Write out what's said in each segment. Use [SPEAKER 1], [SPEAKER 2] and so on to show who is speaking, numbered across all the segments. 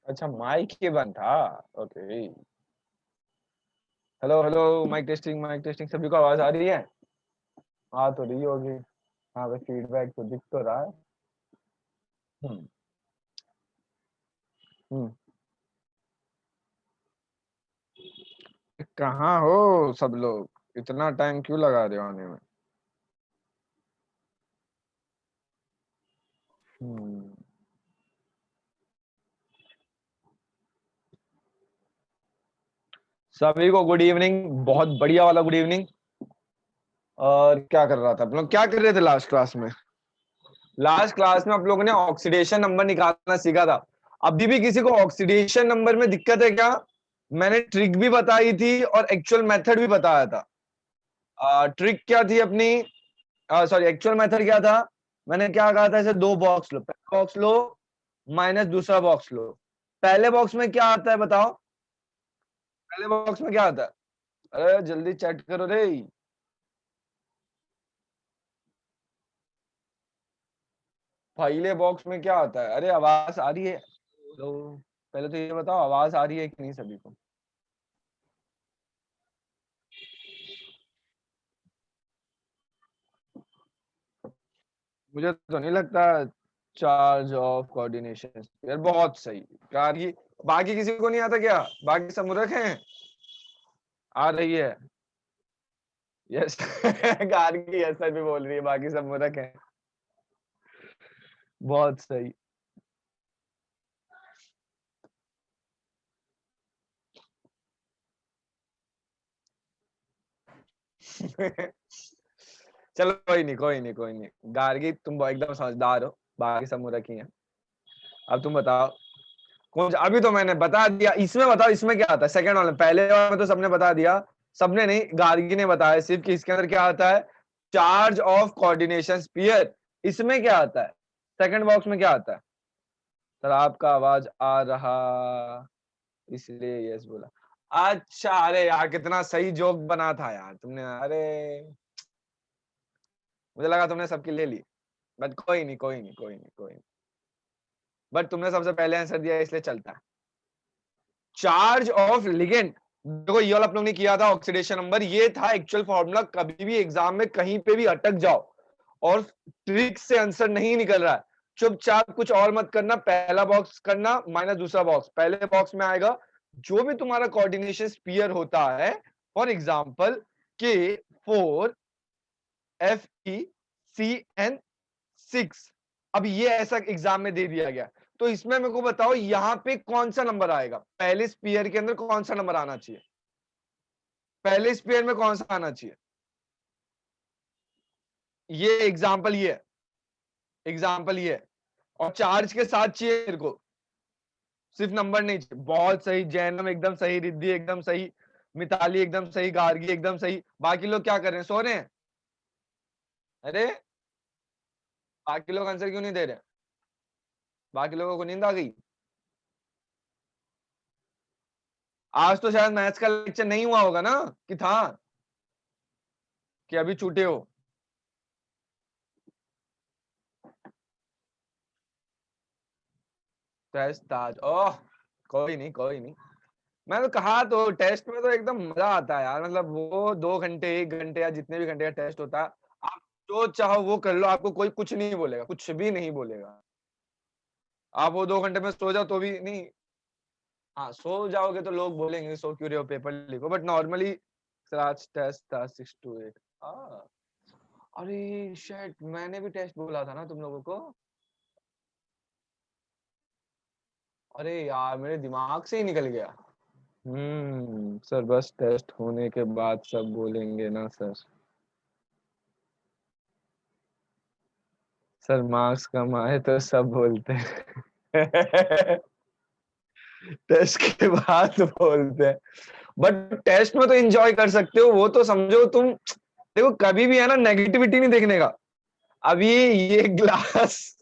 [SPEAKER 1] अच्छा, माइक ही बंद था। Okay. Hello hello, mic testing, सभी को आवाज आ रही है? आ तो रही होगी। हाँ भाई, फीडबैक तो दिख तो रहा है। हम्म। हम्म। कहाँ हो सब लोग? इतना टाइम क्यों लगा रहे हो आने में? हम्म। सभी को गुड इवनिंग, बहुत बढ़िया वाला गुड इवनिंग। और क्या कर रहा था आप लोग, क्या कर रहे थे लास्ट क्लास में? लास्ट क्लास में आप लोगों ने ऑक्सीडेशन नंबर निकालना सीखा था। अभी भी किसी को ऑक्सीडेशन नंबर में दिक्कत है क्या? मैंने ट्रिक भी बताई थी और एक्चुअल मेथड भी बताया था। ट्रिक क्या थी अपनी? सॉरी, एक्चुअल मेथड क्या था? मैंने क्या कहा था, ऐसे दो बॉक्स लो, पहला बॉक्स लो माइनस दूसरा बॉक्स लो। पहले बॉक्स में क्या आता है बताओ? पहले बॉक्स में क्या आता है? अरे जल्दी चैट करो रे। पहले बॉक्स में क्या आता है? अरे आवाज आ रही है? तो पहले तो ये बताओ, आवाज आ रही है कि नहीं सभी को? मुझे तो नहीं लगता। चार्ज ऑफ कोऑर्डिनेशन यार, बहुत सही। बाकी बाकी किसी को नहीं आता क्या? बाकी सब मूर्ख हैं? आ रही है? यस। गार्गी ऐसा भी बोल रही है, बाकी सब मूर्ख हैं। बहुत सही। चलो कोई नहीं, कोई नहीं, कोई नहीं। गार्गी तुम एकदम समझदार हो, बाकी सब मूर्ख ही हैं। अब तुम बताओ। कौन सा? अभी तो मैंने बता दिया, इसमें बताओ, इसमें क्या आता है? सेकंड वाले में, पहले वाले में तो सबने बता दिया। सबने नहीं, गार्गी ने बताया सिर्फ कि इसके अंदर क्या आता है। Charge of coordination sphere. इसमें क्या आता है? सेकंड बॉक्स में क्या आता है? सर आपका आवाज आ रहा, इसलिए यस बोला। अच्छा, अरे यार कितना सही जोक बना था यार तुमने, अरे मुझे लगा तुमने सबकी ले ली। बट कोई नहीं, कोई नहीं, कोई नहीं, कोई नहीं। बट तुमने सबसे पहले आंसर दिया इसलिए चलता है। चार्ज ऑफ लिगेंड, देखो ये वाला आप लोग ने किया था ऑक्सीडेशन नंबर, ये था एक्चुअल फॉर्मूला। कभी भी एग्जाम में कहीं पे भी अटक जाओ और ट्रिक से आंसर नहीं निकल रहा है, चुपचाप कुछ और मत करना, पहला बॉक्स करना माइनस दूसरा बॉक्स। पहले बॉक्स में आएगा जो भी तुम्हारा कोऑर्डिनेशन स्पीयर होता है, फॉर एग्जांपल Ke4FeCN6। अब ये ऐसा एग्जाम में दे दिया गया, तो इसमें मेरे को बताओ यहाँ पे कौन सा नंबर आएगा, पहले स्पीयर के अंदर कौन सा नंबर आना चाहिए, पहले स्पीयर में कौन सा आना चाहिए। ये एग्जाम्पल, ये एग्जाम्पल ये, और चार्ज के साथ चाहिए मेरे को, सिर्फ नंबर नहीं चाहिए। बहुत सही, जैनम एकदम सही, रिद्धि एकदम सही, मिताली एकदम सही, गार्गी एकदम सही। बाकी लोग क्या कर रहे हैं, सो रहे हैं? अरे बाकी लोग आंसर क्यों नहीं दे रहे? बाकी लोगों को नींद आ गई? आज तो शायद मैथ्स का लेक्चर नहीं हुआ होगा ना, कि था, कि अभी छूटे हो? टेस्ट ताज, ओह कोई नहीं, कोई नहीं। मैं तो कहा तो टेस्ट में तो एकदम मजा आता है यार, मतलब वो 2 घंटे 1 घंटे या जितने भी घंटे का टेस्ट होता है, आप जो चाहो वो कर लो, आपको कोई कुछ नहीं बोलेगा, कुछ भी नहीं बोलेगा। आप वो 2 घंटे में सो जाओ तो भी नहीं, हाँ सो जाओगे तो लोग बोलेंगे सो क्यों रहे हो, पेपर लिखो, बट नॉर्मली आज टेस्ट था 6 to 8। अरे शिट, मैंने भी टेस्ट बोला था ना तुम लोगों को। अरे यार मेरे दिमाग से ही निकल गया। सर बस टेस्ट होने के बाद सब बोलेंगे ना सर। सर मार्क्स कम आए तो सब बोलते हैं। टेस्ट के बाद बोलते हैं, बट टेस्ट में तो एंजॉय कर सकते हो, वो तो समझो तुम। देखो कभी भी है ना, नेगेटिविटी नहीं देखने का। अभी ये ग्लास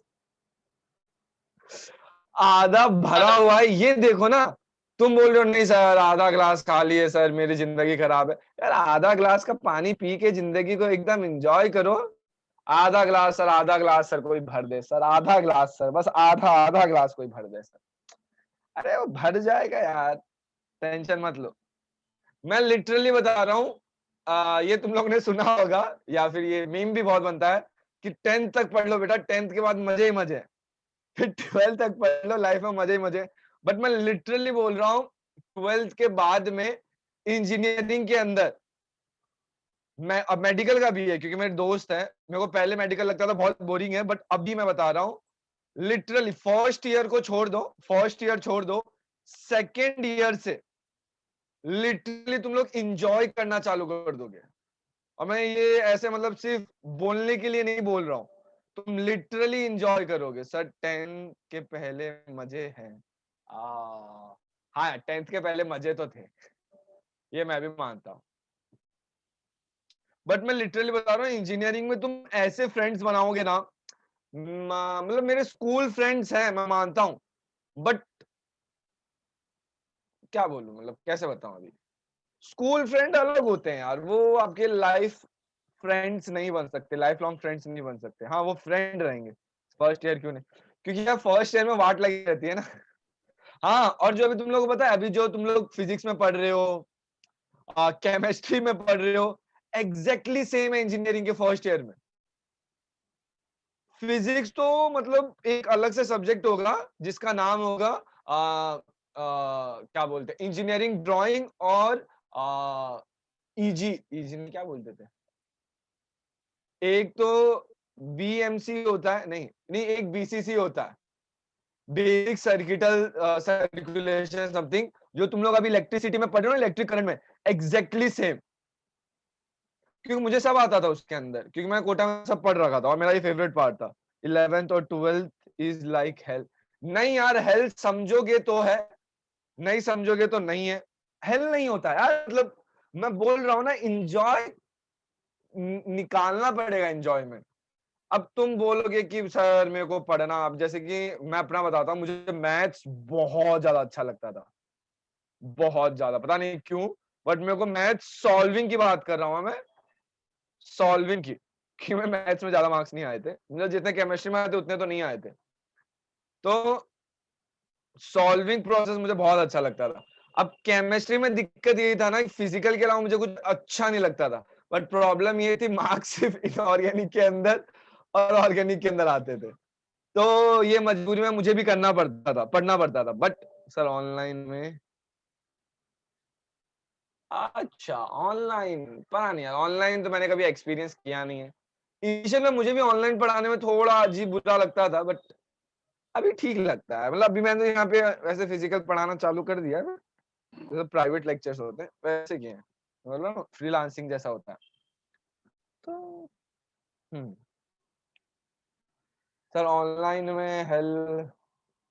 [SPEAKER 1] आधा भरा हुआ है, ये देखो ना। तुम बोल रहे हो नहीं सर आधा ग्लास खाली है सर, मेरी जिंदगी खराब है। यार आधा ग्लास का पानी पी के जिंदगी को एकदम एंजॉय करो। आधा ग्लास सर, आधा ग्लास सर, कोई भर दे सर, आधा ग्लास सर, बस आधा आधा ग्लास कोई भर दे सर। अरे वो भर जाएगा यार, टेंशन मत लो। मैं लिटरली बता रहा हूँ, ये तुम लोग ने सुना होगा, या फिर ये मीम भी बहुत बनता है कि 10th तक पढ़ लो बेटा, 10th के बाद मजे ही मजे, फिर 12th तक पढ़ लो, लाइफ में मजे ही मजे। बट मैं लिटरली बोल रहा हूँ, 12th के बाद में इंजीनियरिंग के अंदर, मैं अब मेडिकल का भी है क्योंकि मेरे दोस्त है, मेरे को पहले मेडिकल लगता था बहुत बोरिंग है, बट अभी मैं बता रहा हूँ लिटरली फर्स्ट ईयर को छोड़ दो, फर्स्ट ईयर छोड़ दो, सेकेंड ईयर से लिटरली तुम लोग इंजॉय करना चालू कर दोगे। और मैं ये ऐसे मतलब सिर्फ बोलने के लिए नहीं बोल रहा हूँ, तुम लिटरली इंजॉय करोगे। सर 10 के पहले मजे हैं, हाँ 10th के पहले मजे तो थे, ये मैं भी मानता हूँ। बट मैं लिटरली बता रहा हूँ, इंजीनियरिंग में तुम ऐसे फ्रेंड्स बनाओगे ना, मतलब मेरे स्कूल फ्रेंड्स हैं मैं मानता हूँ, बट क्या बोलूं, मतलब कैसे बताऊं अभी। स्कूल फ्रेंड अलग होते हैं यार, वो आपके लाइफ फ्रेंड्स नहीं बन सकते, लाइफ लॉन्ग फ्रेंड्स नहीं बन सकते। हाँ वो फ्रेंड रहेंगे, फर्स्ट ईयर क्यों नहीं, क्योंकि यार फर्स्ट ईयर में वाट लगी रहती है ना। हाँ, और जो अभी तुम लोग को पता है, अभी जो तुम लोग फिजिक्स में पढ़ रहे हो, केमिस्ट्री में पढ़ रहे हो, एग्जैक्टली सेम है इंजीनियरिंग के फर्स्ट ईयर में। फिजिक्स तो मतलब एक अलग से सब्जेक्ट होगा जिसका नाम होगा क्या बोलते हैं, इंजीनियरिंग ड्राइंग, और ईजी, ईजी में क्या बोलते थे, एक तो बीएमसी होता है, नहीं नहीं, एक बीसीसी होता है, बेसिक सर्किटल सर्कुलेशन समथिंग, जो तुम लोग अभी इलेक्ट्रिसिटी में पढ़ रहे हो, इलेक्ट्रिक करंट में, एग्जैक्टली सेम। क्योंकि मुझे सब आता था उसके अंदर, क्योंकि मैं कोटा में सब पढ़ रखा था और मेरा ये फेवरेट पार्ट था। 11th और 12th इज लाइक हेल। नहीं यार, हेल समझोगे तो है, नहीं समझोगे तो नहीं है। हेल नहीं होता यार, मतलब मैं बोल रहा हूँ ना, इंजॉय निकालना पड़ेगा, एंजॉयमेंट। अब तुम बोलोगे कि सर मेरे को पढ़ना, अब जैसे कि मैं अपना बताता हूँ, मुझे मैथ्स बहुत ज्यादा अच्छा लगता था, बहुत ज्यादा, पता नहीं क्यों, बट मेरे को मैथ सॉल्विंग की बात कर रहा हूँ मैं, सॉल्विंग की, कि मैं मैथ्स में ज्यादा मार्क्स नहीं आए थे, मतलब जितने केमिस्ट्री में आए थे उतने तो नहीं आए थे। तो सॉल्विंग प्रोसेस मुझे बहुत अच्छा लगता था। अब केमिस्ट्री में दिक्कत यही था ना कि फिजिकल के अलावा मुझे कुछ अच्छा नहीं लगता था, बट प्रॉब्लम ये थी मार्क्स सिर्फ इनऑर्गेनिक के अंदर और ऑर्गेनिक के अंदर आते थे, तो ये मजबूरी में मुझे भी करना पड़ता था, पढ़ना पड़ता था। बट सर ऑनलाइन में, अच्छा ऑनलाइन पता नहीं यार, ऑनलाइन तो मैंने कभी एक्सपीरियंस किया नहीं है। इनिशियल में मुझे भी ऑनलाइन पढ़ाने में थोड़ा अजीब बुरा लगता था, बट अभी ठीक लगता है। मतलब अभी मैंने यहाँ पे वैसे फिजिकल पढ़ाना चालू कर दिया है, जैसे प्राइवेट लेक्चर्स होते हैं वैसे किए हैं, मतलब फ्रीलांसिंग जैसा होता है। तो सर ऑनलाइन में हेल्प,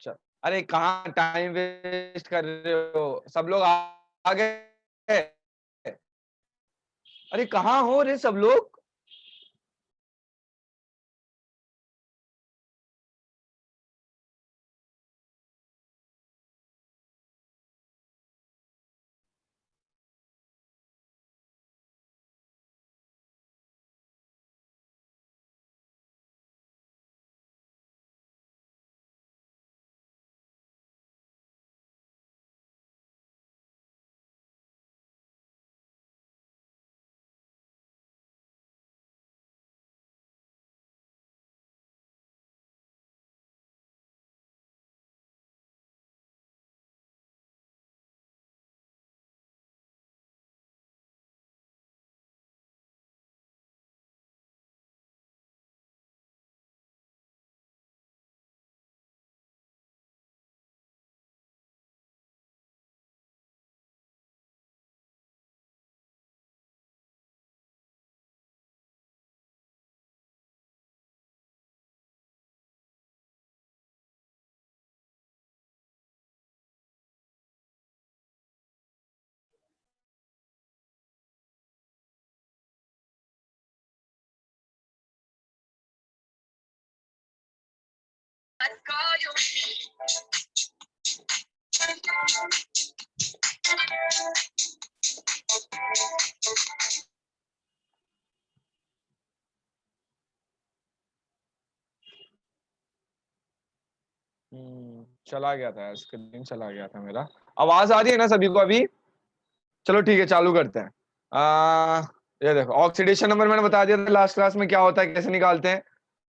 [SPEAKER 1] चल अरे कहाँ टाइम वेस्ट कर रहे हो, सब लोग आ गए। अरे कहाँ हो रे सब लोग। चला गया था, स्क्रीन चला गया था मेरा। आवाज आ रही है ना सभी को अभी? चलो ठीक है, चालू करते हैं। ये देखो ऑक्सीडेशन नंबर मैंने बता दिया था लास्ट क्लास में क्या होता है, कैसे निकालते हैं।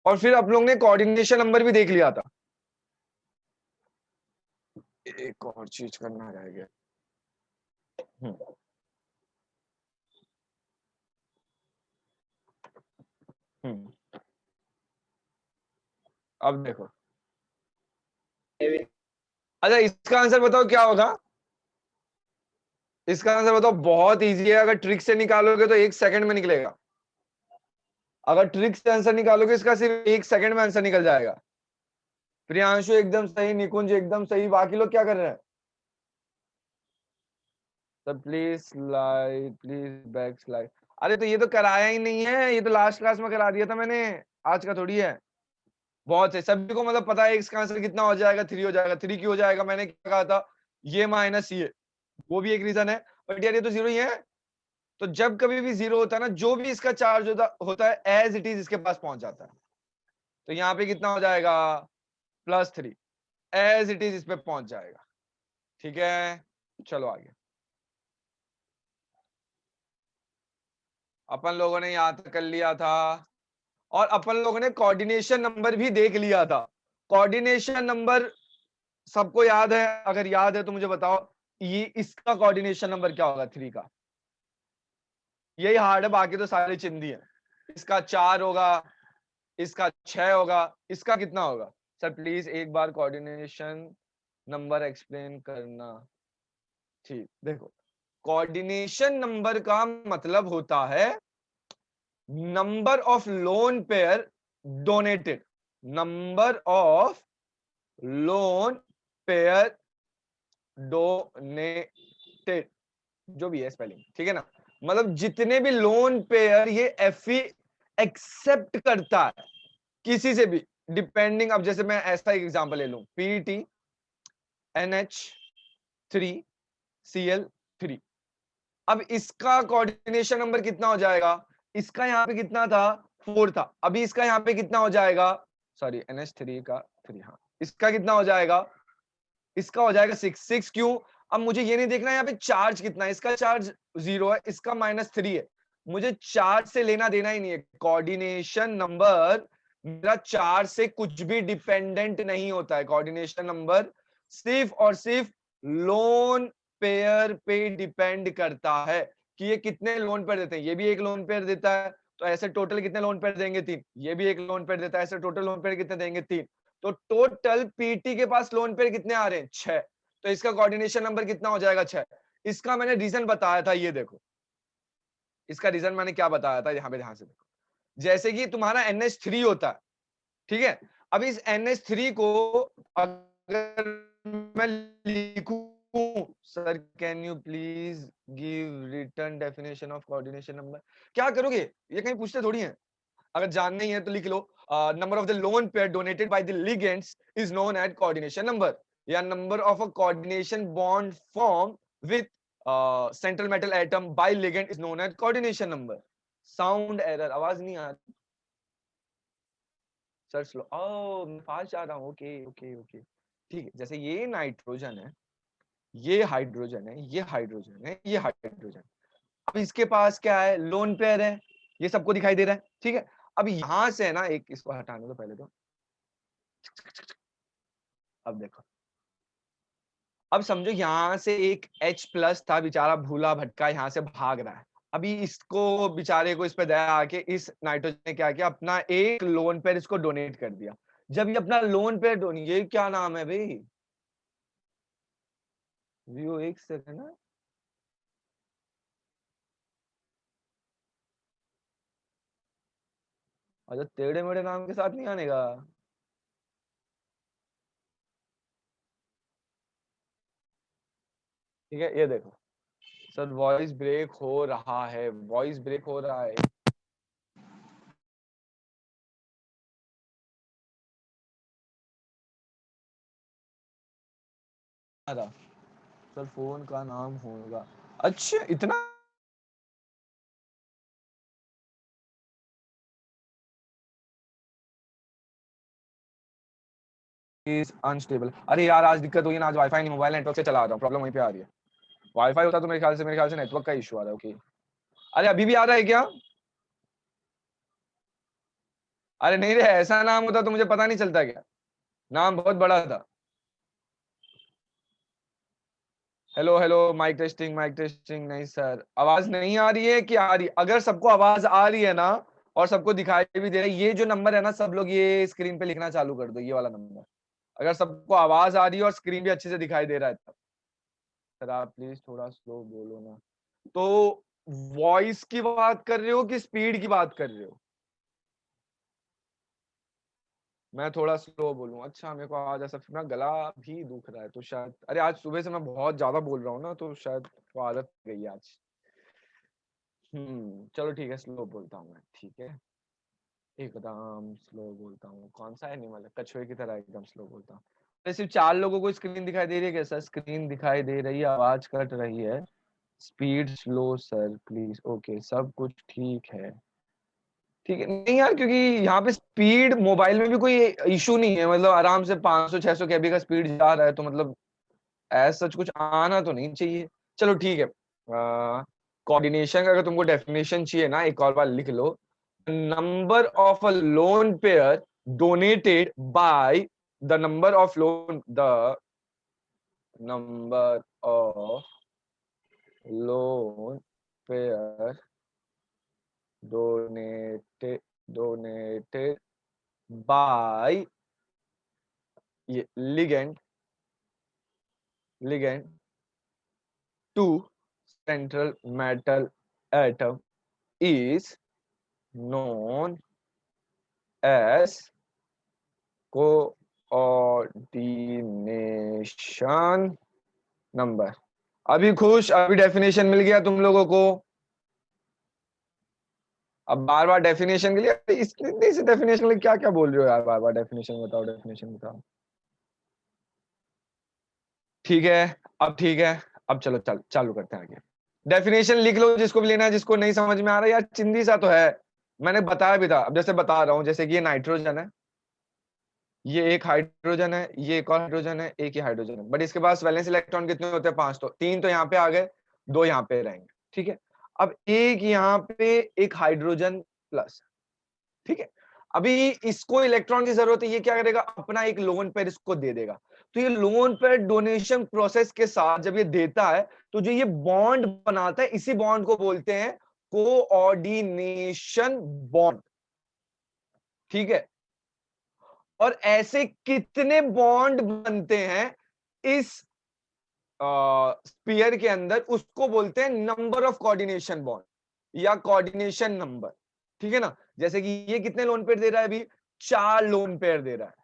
[SPEAKER 1] और फिर आप लोग ने कोऑर्डिनेशन नंबर भी देख लिया था। एक और चीज करना रह गया। हम्म, हम्म। अब देखो, अच्छा इसका आंसर बताओ क्या होगा। इसका आंसर बताओ, बहुत इजी है। अगर ट्रिक से निकालोगे तो 1 सेकंड में निकलेगा। अगर ट्रिक से आंसर निकालोगे इसका सिर्फ 1 सेकंड में आंसर निकल जाएगा। प्रियांशु एकदम सही, निकुंज एकदम सही, बाकी लोग क्या कर रहे हैं? Sir please slide, please back slide. अरे तो ये तो कराया ही नहीं है, ये तो लास्ट क्लास में करा दिया था मैंने, आज का थोड़ी है। बहुत है, सभी को मतलब पता है इसका आंसर कितना हो जाएगा, 3 हो जाएगा। 3 क्यों हो जाएगा, मैंने क्या कहा था, ये माइनस ये, वो भी एक रीजन है। बट यार ये तो 0 ही है। तो जब कभी भी 0 होता है ना, जो भी इसका चार्ज होता है एज इट इज इसके पास पहुंच जाता है। तो यहाँ पे कितना हो जाएगा, +3, एज इट इज इस पे पहुंच जाएगा। ठीक है, चलो आगे। अपन लोगों ने यहां तक कर लिया था, और अपन लोगों ने कोऑर्डिनेशन नंबर भी देख लिया था। कोऑर्डिनेशन नंबर सबको याद है? अगर याद है तो मुझे बताओ, ये इसका कोऑर्डिनेशन नंबर क्या होगा 3 का? यही हार्ड है, बाकी तो सारी चिंदी है। इसका 4 होगा, इसका 6 होगा, इसका कितना होगा? सर प्लीज एक बार कोऑर्डिनेशन नंबर एक्सप्लेन करना। ठीक, देखो कोऑर्डिनेशन नंबर का मतलब होता है number of lone pair donated, number of lone pair donated, जो भी है स्पेलिंग, ठीक है ना। मतलब जितने भी लोन पेयर ये एफई एक्सेप्ट करता है किसी से भी, डिपेंडिंग। अब जैसे मैं ऐसा एक एग्जांपल ले लूं, पीटी NH3Cl3। अब इसका कोऑर्डिनेशन नंबर कितना हो जाएगा? इसका यहाँ पे कितना था, 4 था, अभी इसका यहाँ पे कितना हो जाएगा, सॉरी NH3 का 3, हाँ इसका कितना हो जाएगा, इसका हो जाएगा 6। 6 क्यों, अब मुझे ये नहीं देखना यहाँ पे चार्ज कितना है, इसका चार्ज 0 है, इसका -3 है, मुझे चार्ज से लेना देना ही नहीं है। कोऑर्डिनेशन नंबर मेरा चार्ज से कुछ भी डिपेंडेंट नहीं होता है, कोऑर्डिनेशन नंबर सिर्फ और सिर्फ लोन पेयर पे डिपेंड करता है कि ये कितने लोन पेयर देते हैं। ये भी एक लोन पेयर देता है, तो ऐसे टोटल कितने लोन पेयर देंगे, 3। ये भी एक लोन पेयर देता है, ऐसे टोटल लोन पेयर कितने देंगे, 3। तो टोटल पीटी के पास लोन पेयर कितने आ रहे हैं, 6। तो इसका कोऑर्डिनेशन नंबर कितना हो जाएगा, 6। इसका मैंने रीजन बताया था, ये देखो इसका रीजन मैंने क्या बताया था, यहाँ पे ध्यान से देखो। जैसे कि तुम्हारा NH3 होता है, ठीक है, अब इस NH3 को अगर मैं लिखूं, sir can you please give return definition of coordination number, क्या करोगे, ये कहीं पूछते थोड़ी है, अगर जानना ही है तो लिख लो, number of the lone pair donated by the ligands is known as coordination number, या number of a coordination bond form with central metal atom by ligand is known as coordination number. Sound error, आवाज नहीं आ रही sir, slow, ओह मैं fast जा रहा हूँ, okay okay okay, ठीक है। जैसे ये नाइट्रोजन है, ये हाइड्रोजन है, ये हाइड्रोजन है, ये हाइड्रोजन, अब इसके पास क्या है, लोन पेयर है, ये सबको दिखाई दे रहा है, ठीक है। अब यहां से है ना, एक इसको हटाने दो पहले तो, अब देखो, अब समझो यहां से एक H+ था, बेचारा भूला भटका यहाँ से भाग रहा है, अभी इसको बेचारे को इस पे दया आके इस नाइट्रोजन ने क्या किया, अपना एक लोन पेयर इसको डोनेट कर दिया। जब ये अपना लोन पेयर डोनेट, ये क्या नाम है भाई, वो एक सेकंड ना, अच्छा टेढ़े मेढ़े नाम के साथ नहीं आने का, ठीक है। ये देखो सर, वॉइस ब्रेक हो रहा है, वॉइस ब्रेक हो रहा है, सर फोन का नाम होगा, अच्छा इतना इज अनस्टेबल। अरे यार आज दिक्कत हुई ना, आज वाईफाई नहीं, मोबाइल नेटवर्क से चला रहा हूँ, प्रॉब्लम वहीं पे आ रही है। वाईफाई होता तो मेरे ख्याल से नेटवर्क का इशू आ रहा है, ओके। अरे अभी भी आ रहा है क्या, अरे नहीं रे, ऐसा नाम होता तो मुझे पता नहीं चलता क्या, नाम बहुत बड़ा था। हेलो हेलो, माइक टेस्टिंग, नहीं सर आवाज नहीं आ रही है कि आ रही, अगर सबको आवाज आ रही है ना और सबको दिखाई भी दे रहा है, ये जो नंबर है ना, सब लोग ये स्क्रीन पे लिखना चालू कर दो, ये वाला नंबर, अगर सबको आवाज आ रही है और स्क्रीन भी अच्छे से दिखाई दे रहा है तब। सर आप प्लीज थोड़ा स्लो बोलो ना, तो वॉइस की बात कर रहे हो कि स्पीड की बात कर रहे हो, मैं थोड़ा स्लो बोलूं, अच्छा मेरे को आज ऐसा, मेरा गला भी दुख रहा है तो शायद, अरे आज सुबह से मैं बहुत ज्यादा बोल रहा हूँ ना, तो शायद वो आदत गई है आज। चलो ठीक है, स्लो बोलता हूँ मैं, ठीक है, एकदम स्लो बोलता हूँ, कौन सा एनिमल है, कछुए की तरह एकदम स्लो बोलता हूँ। अरे सिर्फ 4 लोगों को स्क्रीन दिखाई दे रही है क्या सर, स्क्रीन दिखाई दे रही है, आवाज कट रही है, speed slow sir please, okay सब कुछ ठीक है, ठीक है। नहीं यार, क्योंकि यहाँ पे स्पीड मोबाइल में भी कोई इशू नहीं है, मतलब आराम से 500-600 kb का स्पीड जा रहा है, तो मतलब ऐसा सच कुछ आना तो नहीं चाहिए। चलो ठीक है, कोऑर्डिनेशन का अगर तुमको डेफिनेशन चाहिए ना, एक और बार लिख लो, number of a lone pair donated by the number of lone pair donated by ये ligand to central metal atom is known as coordination number। अभी खुश, अभी डेफिनेशन मिल गया तुम लोगों को, अब बार बार डेफिनेशन के लिए, इस डेफिनेशन के लिए क्या क्या बोल रहे हो यार, बार बार डेफिनेशन बताओ, डेफिनेशन बताओ, ठीक है, अब ठीक है, अब चलो चालू करते हैं आगे। डेफिनेशन लिख लो जिसको भी लेना है, जिसको नहीं समझ में आ रहा है यार, चिंदी सा तो है, मैंने बताया भी था, अब जैसे बता रहा हूँ, जैसे कि ये नाइट्रोजन है, ये एक हाइड्रोजन है, ये एक और हाइड्रोजन है, एक ही हाइड्रोजन है, बट इसके पास वैलेंस इलेक्ट्रॉन कितने होते हैं? 5। तो 3 तो यहाँ पे आ गए, 2 यहाँ पे रहेंगे, ठीक है। अब एक यहाँ पे एक हाइड्रोजन प्लस, ठीक है। अभी इसको इलेक्ट्रॉन की जरूरत है, ये क्या करेगा? अपना एक लोन पेयर इसको दे देगा। तो ये लोन पेयर डोनेशन प्रोसेस के साथ जब ये देता है, तो जो ये बॉन्ड बनाता है, इसी बॉन्ड को बोलते हैं कोऑर्डिनेशन बॉन्ड, ठीक है। और ऐसे कितने बॉन्ड बनते हैं इस स्पीयर के अंदर, उसको बोलते हैं नंबर ऑफ कोऑर्डिनेशन बॉन्ड या कोऑर्डिनेशन नंबर, ठीक है ना। जैसे कि ये कितने लोन पेयर दे रहा है? अभी 4 लोन पेयर दे रहा है,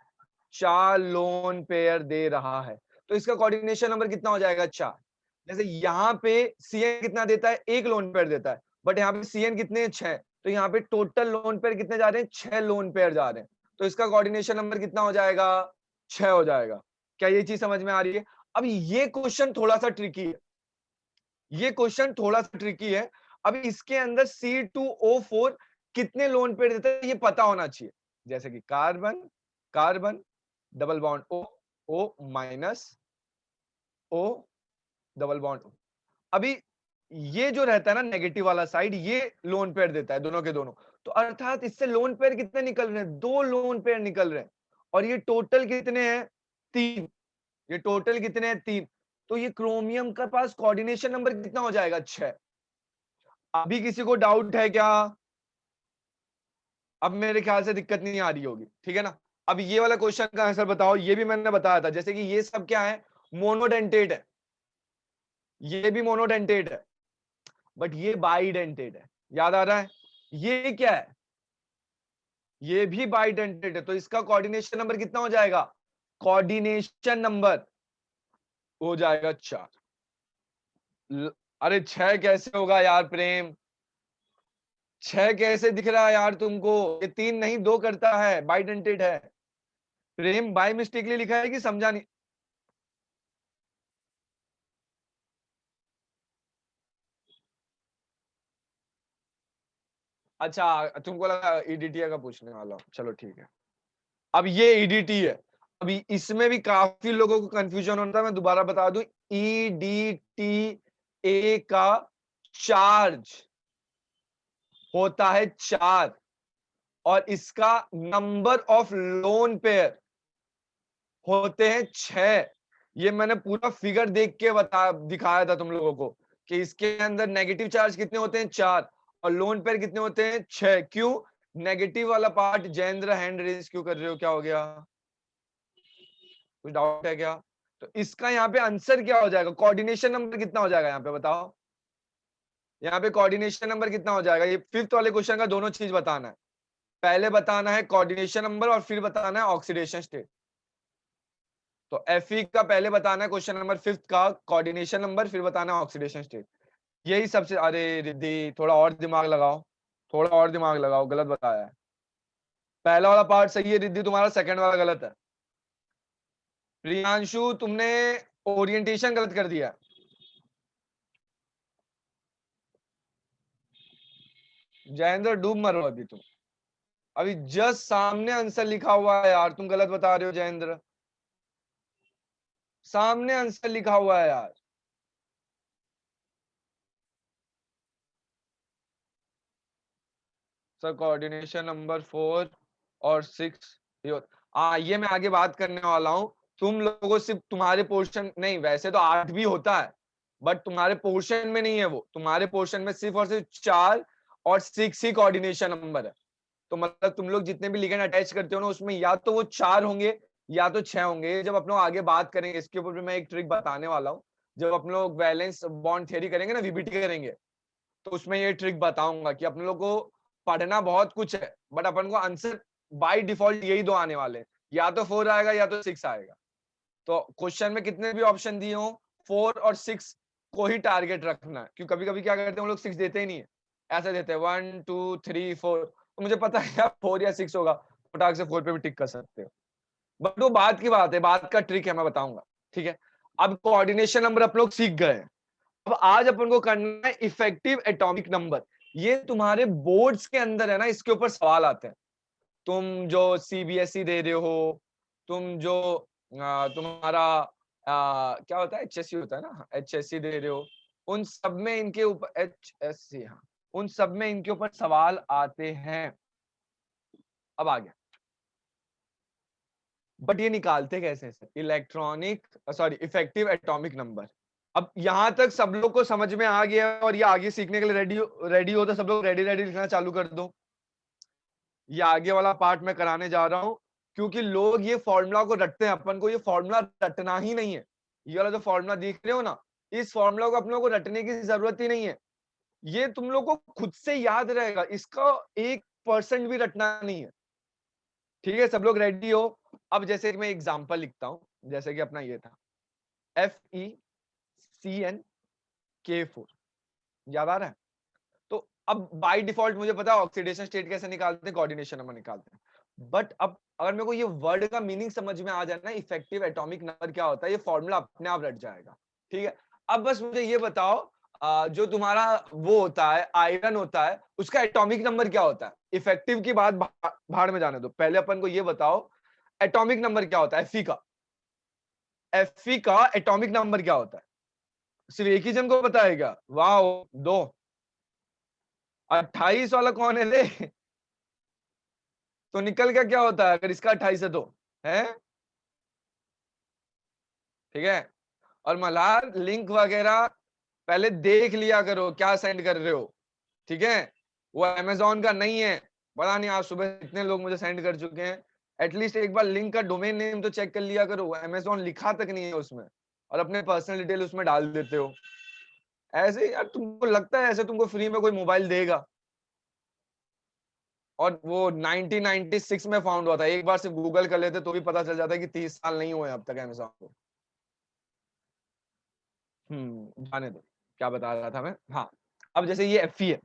[SPEAKER 1] 4 लोन पेयर दे रहा है, तो इसका कोऑर्डिनेशन नंबर कितना हो जाएगा? 4। जैसे यहाँ पे सीएन कितना देता है? 1 लोन पेयर देता है, बट यहाँ पे सीएन कितने हैं? 6। तो यहाँ पे टोटल लोन पेयर कितने जा रहे हैं? 6 लोन पेयर जा रहे हैं, तो इसका कोऑर्डिनेशन नंबर कितना हो जाएगा? 6 हो जाएगा। क्या ये चीज समझ में आ रही है? अब ये क्वेश्चन थोड़ा सा ट्रिकी है, ये क्वेश्चन थोड़ा सा ट्रिकी है। अब इसके अंदर C2O4 कितने लोन पेयर देता है ये पता होना चाहिए। जैसे कि carbon carbon double bond O, O minus O double bond O। अभी ये जो रहता है ना नेगेटिव वाला साइड, ये लोन पेयर देता है दोनों के दोनों। तो अर्थात इससे लोन पेयर कितने निकल रहे हैं? 2 लोन पेयर निकल रहे हैं। और ये टोटल कितने हैं? 3। ये टोटल कितने हैं? 3। तो ये क्रोमियम का पास कोऑर्डिनेशन नंबर कितना हो जाएगा? 6। अभी किसी को डाउट है क्या? अब मेरे ख्याल से दिक्कत नहीं आ रही होगी, ठीक है ना। अब ये वाला क्वेश्चन का आंसर बताओ। ये भी मैंने बताया था, जैसे कि ये सब क्या है? मोनोडेंटेट है, ये भी मोनोडेंटेट है, बट ये बाइडेंटेट है। याद आ रहा है? ये क्या है? ये भी बाइडेंटेट है, तो इसका कोऑर्डिनेशन नंबर कितना हो जाएगा? कोऑर्डिनेशन नंबर हो जाएगा 4। अरे 6 कैसे होगा यार प्रेम? 6 कैसे दिख रहा है यार तुमको? ये 3 नहीं 2 करता है, बाइडेंटेट है। प्रेम बाय मिस्टेकली लिखा है कि समझा नहीं? अच्छा, तुमको लगा ईडीटी का पूछने वाला हूं। चलो ठीक है। अब ये ईडीटी है। अभी इसमें भी काफी लोगों को कंफ्यूजन होता है, मैं दोबारा बता दूं। ईडीटी ए का चार्ज होता है 4 और इसका नंबर ऑफ लोन पेयर होते हैं 6। ये मैंने पूरा फिगर देख के दिखाया था तुम लोगों को कि इसके अंदर नेगेटिव चार्ज कितने होते हैं? 4 और लोन पेयर कितने होते हैं? 6। क्यों? नेगेटिव वाला पार्ट। जयेंद्र हैंड रेज क्यों कर रहे हो? क्या हो गया? कुछ डाउट है क्या? तो इसका यहाँ पे आंसर क्या हो जाएगा? कोऑर्डिनेशन नंबर कितना हो जाएगा यहाँ पे बताओ? यहाँ पे कोऑर्डिनेशन नंबर कितना हो जाएगा? ये 5th वाले क्वेश्चन का दोनों चीज बताना है। पहले बताना है कोऑर्डिनेशन नंबर और फिर बताना है ऑक्सीडेशन स्टेट। तो Fe का पहले बताना है क्वेश्चन नंबर 5th का कोऑर्डिनेशन नंबर, फिर बताना है ऑक्सीडेशन स्टेट। यही सबसे। अरे रिद्धि थोड़ा और दिमाग लगाओ, थोड़ा और दिमाग लगाओ, गलत बताया है। पहला वाला पार्ट सही है रिद्धि तुम्हारा, सेकंड वाला गलत है। प्रियांशु तुमने ओरिएंटेशन गलत कर दिया। जयेंद्र डूब मरो अभी तुम। अभी जस्ट सामने आंसर लिखा हुआ है यार, तुम गलत बता रहे हो जयेंद्र। सामने आंसर लिखा हुआ है यार। सर कोऑर्डिनेशन नंबर 4 और 6 ये मैं आगे बात करने वाला हूं। तुम लोगों सिर्फ तुम्हारे पोर्शन नहीं, वैसे तो 8 भी होता है, बट तुम्हारे पोर्शन में नहीं है वो। तुम्हारे पोर्शन में सिर्फ और सिर्फ 4 और 6 ही कोऑर्डिनेशन नंबर है। तो मतलब तुम लोग जितने भी लिगेंड अटैच करते हो ना, उसमें या तो वो 4 होंगे या तो 6 होंगे। जब अपन लोग आगे बात करेंगे इसके ऊपर भी मैं एक ट्रिक बताने वाला हूँ। जब अपन लोग वैलेंस बॉन्ड थ्योरी करेंगे ना, वीबीटी करेंगे, तो उसमें ये ट्रिक बताऊंगा कि अपन लोग को पढ़ना बहुत कुछ है, बट अपन को आंसर बाय डिफॉल्ट यही 2 आने वाले हैं, या तो 4 आएगा या तो 6 आएगा। तो क्वेश्चन में कितने भी ऑप्शन दिए हो, 4 और 6 को ही टारगेट रखना है। क्योंकि कभी कभी क्या करते हैं हम लोग, 6 देते ही नहीं है, ऐसे देते हैं 1 2 3 4। तो मुझे पता है यार 4 या 6 होगा, फटाक से 4 पे भी टिक कर सकते हो। बट वो बात की बात है, बात का ट्रिक है, मैं बताऊंगा, ठीक है। अब कोऑर्डिनेशन नंबर आप लोग सीख गए हैं। अब आज अपन को करना है इफेक्टिव एटॉमिक नंबर। ये तुम्हारे बोर्ड्स के अंदर है ना, इसके ऊपर सवाल आते हैं। तुम जो सीबीएसई दे रहे हो, तुम जो तुम्हारा क्या होता है, एचएससी होता है ना, एचएससी दे रहे हो, उन सब में इनके ऊपर, एचएससी, हाँ, उन सब में इनके ऊपर सवाल आते हैं। अब आ गया, बट ये निकालते कैसे हैं sir? Electronic, sorry, effective atomic number. अब यहां तक सब लोग को समझ में आ गया और ये आगे सीखने के लिए रेडी हो तो सब लोग रेडी रेडी लिखना चालू कर दो। ये आगे वाला पार्ट मैं कराने जा रहा हूं, क्योंकि लोग ये फॉर्मूला को रटते हैं। अपन को ये फॉर्मूला रटना ही नहीं है। ये वाला जो फॉर्मूला देख रहे हो ना, इस फॉर्मूला को अपन लोग को रटने की जरूरत ही नहीं है। ये तुम लोग को खुद से याद रहेगा, इसका 1% भी रटना नहीं है। ठीक है, सब लोग रेडी हो? अब जैसे कि मैं एग्जांपल लिखता हूं, जैसे कि अपना ये था FeCnK4, याद आ रहा है? तो अब बाय डिफॉल्ट मुझे पता है ऑक्सीडेशन स्टेट कैसे निकालते हैं, कोऑर्डिनेशन नंबर निकालते हैं। बट अब अगर मेरे को ये वर्ड का मीनिंग समझ में आ जाए ना, इफेक्टिव एटॉमिक नंबर क्या होता है, ये फॉर्मूला अपने आप रट जाएगा। ठीक है, अब बस मुझे ये बताओ, जो तुम्हारा वो होता है, आयरन होता है, उसका एटॉमिक नंबर क्या होता है? इफेक्टिव की बात भाड़ में जाने दो, पहले अपन को ये बताओ एटॉमिक नंबर क्या होता है Fe का। Fe का एटॉमिक नंबर क्या होता है? सिर्फ एक ही जन को पता है क्या? वाह, दो। 28 वाला कौन है रे? तो निकल का क्या होता है अगर इसका 28 है तो? है, ठीक है। और मल्हार, लिंक वगैरह पहले देख लिया करो क्या सेंड कर रहे हो, ठीक है? वो अमेजोन का नहीं है। पता नहीं आज सुबह इतने लोग मुझे सेंड कर चुके हैं। एटलीस्ट एक बार लिंक का डोमेन नेम तो चेक कर लिया करो, अमेजोन लिखा तक नहीं है उसमें, और अपने पर्सनल डिटेल उसमें डाल देते हो। ऐसे ही यार, तुमको लगता है ऐसे तुमको फ्री में कोई मोबाइल देगा? और वो 1996 में फाउंड हुआ था। एक बार सिर्फ गूगल कर लेते तो भी पता चल जाता है कि 30 साल नहीं हुए अब तक अमेजोन को। जाने दो, क्या बता रहा था मैं? हाँ, अब जैसे ये Fe है,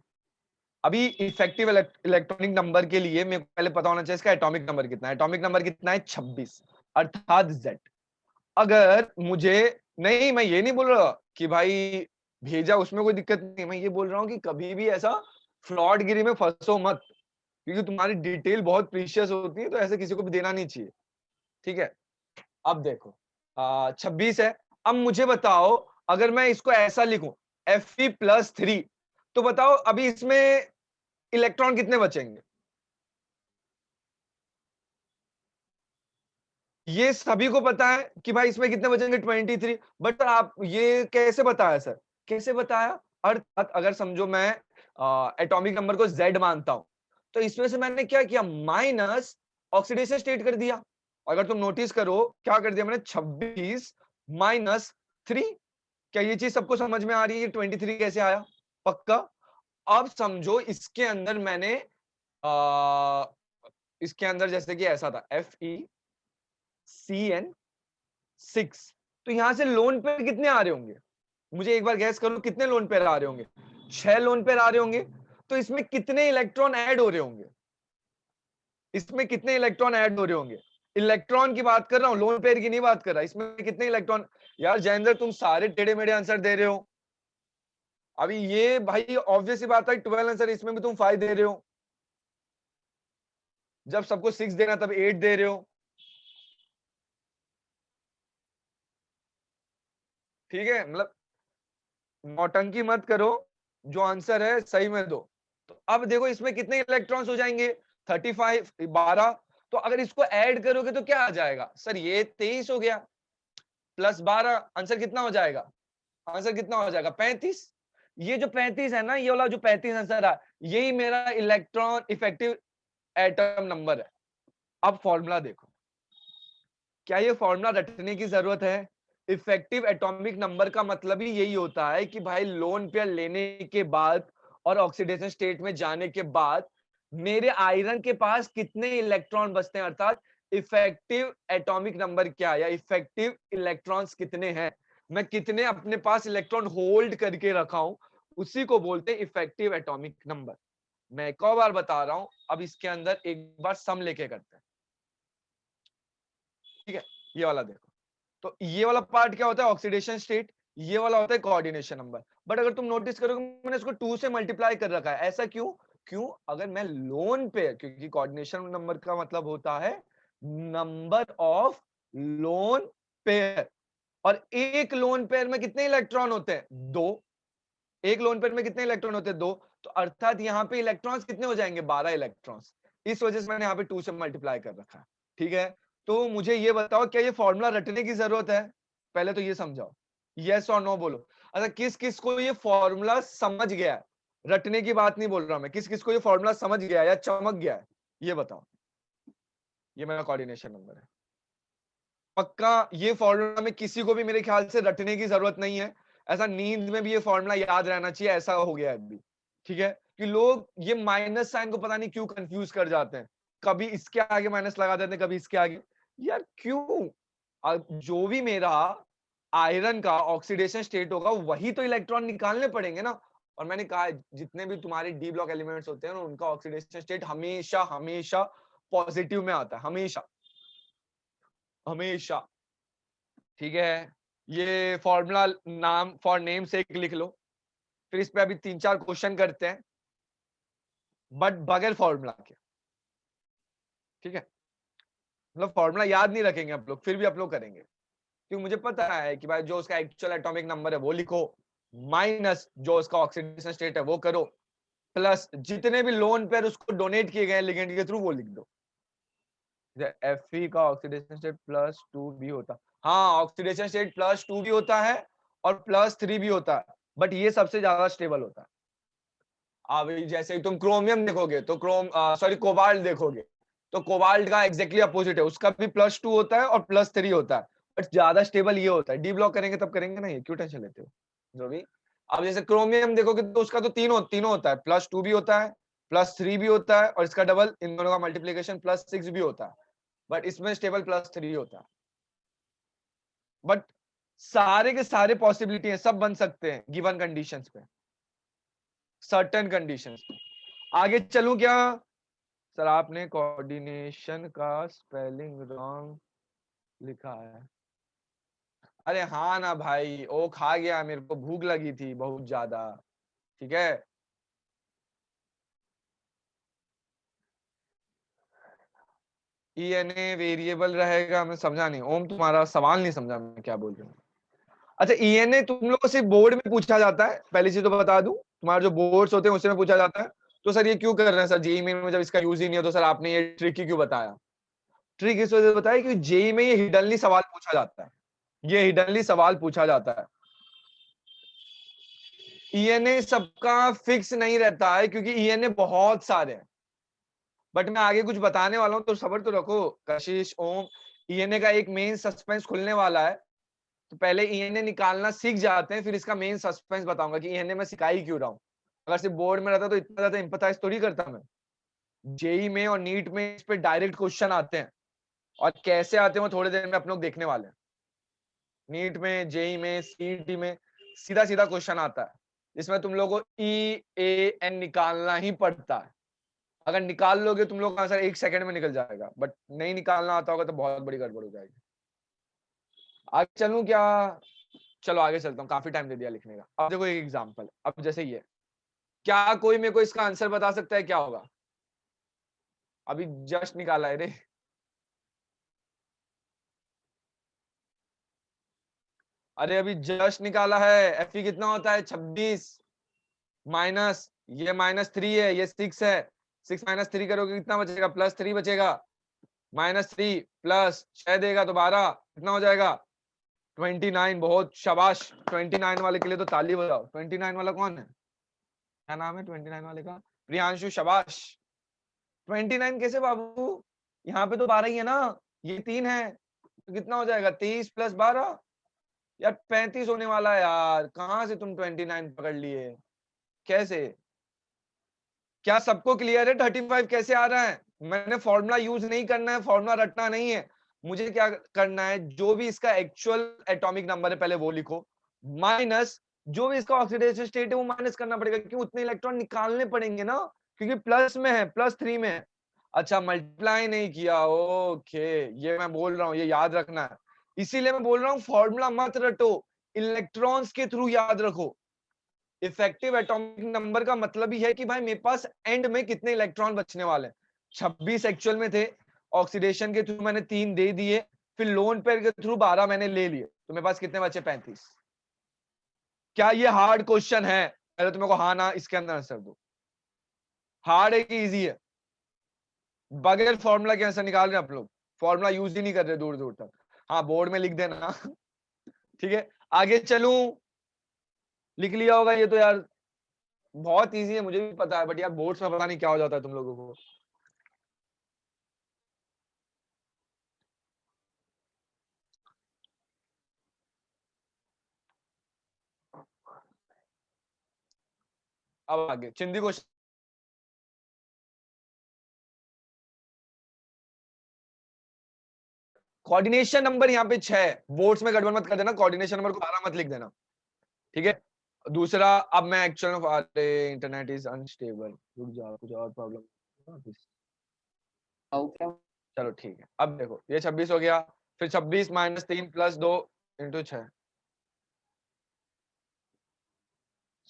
[SPEAKER 1] अभी इफेक्टिव इलेक्ट्रॉनिक नंबर के लिए मेरे को पहले पता होना चाहिए इसका एटॉमिक नंबर कितना है। एटॉमिक नंबर कितना है? 26, अर्थात Z। अगर मुझे, नहीं, मैं ये नहीं बोल रहा कि भाई भेजा उसमें कोई दिक्कत नहीं, मैं ये बोल रहा हूँ कि कभी भी ऐसा फ्रॉडगिरी में फंसो मत, क्योंकि तुम्हारी डिटेल बहुत प्रीशियस होती है, तो ऐसे किसी को भी देना नहीं चाहिए। ठीक है, अब देखो 26 है। अब मुझे बताओ, अगर मैं इसको ऐसा लिखूं Fe+3, तो बताओ अभी इसमें इलेक्ट्रॉन कितने बचेंगे? ये सभी को पता है कि भाई इसमें कितने बचेंगे, 23। बट आप ये कैसे बताया सर? कैसे बताया? अर्थात अगर समझो मैं एटॉमिक नंबर को Z मानता हूं, तो इसमें से मैंने क्या किया, माइनस ऑक्सीडेशन स्टेट कर दिया। अगर तुम नोटिस करो क्या कर दिया मैंने, 26 - 3। क्या ये चीज सबको समझ में आ रही है? 23 कैसे आया? पक्का? अब समझो इसके अंदर मैंने आ, इसके अंदर जैसे कि ऐसा था FeCN6, तो यहां से लोन पेयर कितने आ रहे होंगे? मुझे एक बार गैस करो, कितने लोन पेयर आ रहे होंगे? 6 लोन पेयर आ रहे होंगे। तो इसमें कितने इलेक्ट्रॉन ऐड हो रहे होंगे? इसमें कितने इलेक्ट्रॉन ऐड हो रहे होंगे? इलेक्ट्रॉन की बात कर रहा हूं, लोन पेयर की नहीं बात कर रहा। इसमें कितने इलेक्ट्रॉन? यार जयेंद्र, तुम सारे टेढ़े मेढ़े आंसर दे रहे हो। अभी ये भाई ऑब्वियस सी बात है, 12 आंसर इसमें भी तुम 5 दे रहे हो, जब सबको 6 देना तब 8 दे रहे हो। ठीक है, मतलब नौटंकी मत करो, जो आंसर है सही में दो। तो अब देखो इसमें कितने इलेक्ट्रॉन्स हो जाएंगे? 35, 12। तो अगर इसको ऐड करोगे तो क्या आ जाएगा सर? ये 23 हो गया, प्लस 12, आंसर कितना हो जाएगा? आंसर कितना हो जाएगा? 35। ये जो 35 है ना, ये वाला जो 35 आंसर है, यही मेरा इलेक्ट्रॉन इफेक्टिव एटम नंबर है। अब फॉर्मूला देखो, क्या ये फॉर्मूला रटने की जरूरत है? इफेक्टिव एटॉमिक नंबर का मतलब ही यही होता है कि भाई लोन पेयर लेने के बाद और ऑक्सीडेशन स्टेट में जाने के बाद मेरे आयरन के पास कितने इलेक्ट्रॉन बचते हैं, अर्थात इफेक्टिव एटॉमिक नंबर क्या है, या इफेक्टिव इलेक्ट्रॉन्स कितने हैं, मैं कितने अपने पास इलेक्ट्रॉन होल्ड करके रखा हूं, उसी को बोलते हैं इफेक्टिव एटॉमिक नंबर। मैं एक और बार बता रहा हूं, अब इसके अंदर एक बार सम लेके करते हैं। ठीक है, ये वाला देखो, तो ये वाला पार्ट क्या होता है? Oxidation state. ये वाला होता है कोऑर्डिनेशन नंबर। बट अगर तुम नोटिस करोगे मैंने इसको 2 से मल्टीप्लाई कर रखा है, ऐसा क्यों? क्यों? अगर मैं लोन पेयर, क्योंकि कोऑर्डिनेशन नंबर का मतलब होता है नंबर ऑफ लोन पेयर, और एक लोन पेयर में कितने इलेक्ट्रॉन होते हैं? 2। एक लोन पेयर में कितने इलेक्ट्रॉन होते हैं? 2। तो अर्थात यहाँ पे इलेक्ट्रॉन्स कितने हो जाएंगे? 12 इलेक्ट्रॉन्स। इस वजह से मैंने यहाँ पे 2 से मल्टीप्लाई कर रखा है। ठीक है, तो मुझे ये बताओ क्या ये फॉर्मूला रटने की जरूरत है? पहले तो ये समझाओ, यस और नो बोलो। अच्छा, किस किस को ये फॉर्मूला समझ गया है? रटने की बात नहीं बोल रहा मैं, किस किस को ये फॉर्मूला समझ गया है या चमक गया है, ये बताओ। ये मेरा कोऑर्डिनेशन नंबर है। पक्का ये फॉर्मूला में किसी को भी मेरे ख्याल से रटने की जरूरत नहीं है। ऐसा नींद में भी ये फॉर्मूला याद रहना चाहिए, ऐसा हो गया है अभी। ठीक है, कि लोग ये माइनस साइन को पता नहीं क्यों कंफ्यूज कर जाते हैं, कभी इसके आगे माइनस लगा देते हैं, कभी इसके आगे। यार क्यों? जो भी मेरा आयरन का ऑक्सीडेशन स्टेट होगा वही तो इलेक्ट्रॉन निकालने पड़ेंगे ना। और मैंने कहा जितने भी तुम्हारे डी ब्लॉक एलिमेंट्स होते हैं ना, उनका ऑक्सीडेशन स्टेट हमेशा हमेशा पॉजिटिव में आता है, हमेशा हमेशा। ठीक है, ये फॉर्मूला नाम फॉर नेम से लिख लो, फिर इस पे अभी 3-4 क्वेश्चन करते हैं, बट बगैर फॉर्मूला के। ठीक है, मतलब फॉर्मूला याद नहीं रखेंगे आप लोग, फिर भी आप लोग करेंगे, क्योंकि मुझे पता है कि भाई जो उसका एक्चुअल एटॉमिक नंबर है वो लिखो, माइनस जो उसका ऑक्सीडेशन स्टेट है वो करो, प्लस जितने भी लोन पेयर उसको डोनेट किए गए लिगेंड के थ्रू वो लिख दो। Fe का ऑक्सीडेशन स्टेट +2 भी होता, हाँ ऑक्सीडेशन स्टेट +2 भी होता है और +3 भी होता है, बट ये सबसे ज्यादा स्टेबल होता है। अभी जैसे तुम क्रोमियम देखोगे तो कोबाल्ट देखोगे तो कोबाल्ट का एग्जैक्टली अपोजिट है, उसका भी +2 होता है और +3 होता है, बट ज्यादा स्टेबल ये होता है। डी ब्लॉक करेंगे तब करेंगे ना, ये क्यों टेंशन लेते हो जो भी। अब जैसे क्रोमियम देखोगे तो उसका तो तीनों होता है, +2 भी होता है, +3 भी होता है, और इसका डबल इन दोनों का मल्टीप्लीकेशन +6 भी होता है, बट इसमें स्टेबल +3 होता है। बट सारे के सारे पॉसिबिलिटी है, सब बन सकते हैं गिवन कंडीशंस पे, सर्टेन कंडीशंस पे। आगे चलूं क्या? सर आपने कोऑर्डिनेशन का स्पेलिंग रॉन्ग लिखा है। अरे हाँ ना भाई, ओ खा गया, मेरे को भूख लगी थी बहुत ज्यादा। ठीक है, ईएनए वेरिएबल रहेगा, मैं समझा नहीं ओम, तुम्हारा सवाल नहीं समझा मैं क्या बोल रहा हूँ। अच्छा, ईएनए तुम लोगों से बोर्ड में पूछा जाता है, पहली चीज तो बता दूं, तुम्हारे जो बोर्ड्स होते हैं उसमें पूछा जाता है। तो सर ये क्यों कर रहे हैं सर जेईई में जब इसका यूज ही नहीं है, तो सर आपने ये ट्रिक क्यों बताया? ट्रिक इस वजह से बताया कि जेईई में ये हिडनली सवाल पूछा जाता है, ये हिडनली सवाल पूछा जाता है। ईएनए सबका फिक्स नहीं रहता है, क्योंकि ईएनए बहुत सारे हैं, बट मैं आगे कुछ बताने वाला हूं तो सब्र तो रखो कशिश ओम। ईएनए का एक मेन सस्पेंस खुलने वाला है, तो पहले ईएनए निकालना सीख जाते हैं, फिर इसका मेन सस्पेंस बताऊंगा कि ईएनए में सिखा ही क्यों रहा हूं। अगर सिर्फ बोर्ड में रहता तो इतना ज्यादा एम्पथाइज थोड़ी करता मैं। जेई में और नीट में इस पे डायरेक्ट क्वेश्चन आते हैं, और कैसे आते हैं वो थोड़ी देर में आप लोग देखने वाले हैं। नीट में, जेई में, सीईटी में सीधा सीधा क्वेश्चन आता है, जिसमें तुम लोगों को EAN निकालना ही पड़ता है। अगर निकाल लोगे तुम लोग का आंसर 1 सेकंड में निकल जाएगा, बट नहीं निकालना आता होगा तो बहुत बड़ी गड़बड़ हो जाएगी। आगे चलूं क्या? चलो आगे चलता हूँ, काफी टाइम दे दिया लिखने का। अब देखो एक एग्जांपल, अब जैसे ये, क्या कोई मेरे को इसका आंसर बता सकता है क्या होगा? अभी जस्ट निकाला है रे। अरे अभी जस्ट निकाला है। Fe कितना होता है? 26 माइनस, ये -3 है, ये 6 है। 6 - 3 करोगे कितना बचेगा? +3 बचेगा। -3 प्लस 6 देगा तो 12, कितना हो जाएगा? 29। बहुत शाबाश, 29 वाले के लिए तो ताली बजाओ। 29 वाला कौन है? क्या नाम है 29 वाले का? प्रियांशु, शाबाश। 29 कैसे बाबू? यहाँ पे तो 12 ही है ना, ये 3 है, तो कितना हो जाएगा? 23 + 12, यार 35 होने वाला है यार। कहाँ से तुम 29 पकड़ लिए? कैसे? क्या सबको क्लियर है 35 कैसे आ रहा है? मैंने फॉर्मूला यूज नहीं करना है, फॉर्मूला रटना नहीं है। मुझे क्या करना है, जो भी इसका एक्चुअल एटॉमिक नंबर है पहले वो लिखो, माइनस जो भी इसका ऑक्सीडेशन स्टेट है वो माइनस करना पड़ेगा, क्यों? उतने इलेक्ट्रॉन निकालने पड़ेंगे ना, क्योंकि प्लस में है, +3 में है। अच्छा, मल्टीप्लाई नहीं किया, ओके, ये मैं बोल रहा हूँ, ये याद रखना है। इसीलिए मैं बोल रहा हूँ फॉर्मूला मत रटो, इलेक्ट्रॉन्स के थ्रू याद रखो। इफेक्टिव एटॉमिक नंबर का मतलब ही है कि भाई मेरे पास एंड में कितने इलेक्ट्रॉन बचने वाले हैं। 26 एक्चुअल में थे, ऑक्सीडेशन के थ्रू मैंने 3 दे दिए, फिर लोन पेयर के थ्रू 12 मैंने ले लिए, तो मेरे पास कितने बचे? 35। क्या ये हार्ड क्वेश्चन है? पहले तो मेरे को हाँ ना इसके अंदर आंसर दो। हार्ड है कि इजी है? बगैर फॉर्मूला के आंसर निकाल रहे हैं आप लोग, फॉर्मूला यूज ही नहीं कर रहे दूर दूर तक। हाँ बोर्ड में लिख देना ठीक है, आगे चलूं? लिख लिया होगा ये तो यार, बहुत इजी है मुझे भी पता है, बट यार बोर्ड्स में पता नहीं क्या हो जाता है तुम लोगों को। अब आगे चिंदी क्वेश्चन। कोऑर्डिनेशन नंबर यहाँ पे 6, बोर्ड्स में गड़बड़ मत कर देना, कोऑर्डिनेशन नंबर को 12 मत लिख देना, ठीक है। दूसरा, अब मैं एक्चुअल में इंटरनेट इज अनस्टेबल, रुक जा, कुछ और प्रॉब्लम। चलो ठीक है, अब देखो ये 26 हो गया, फिर 26 minus 3 plus 2 into 6।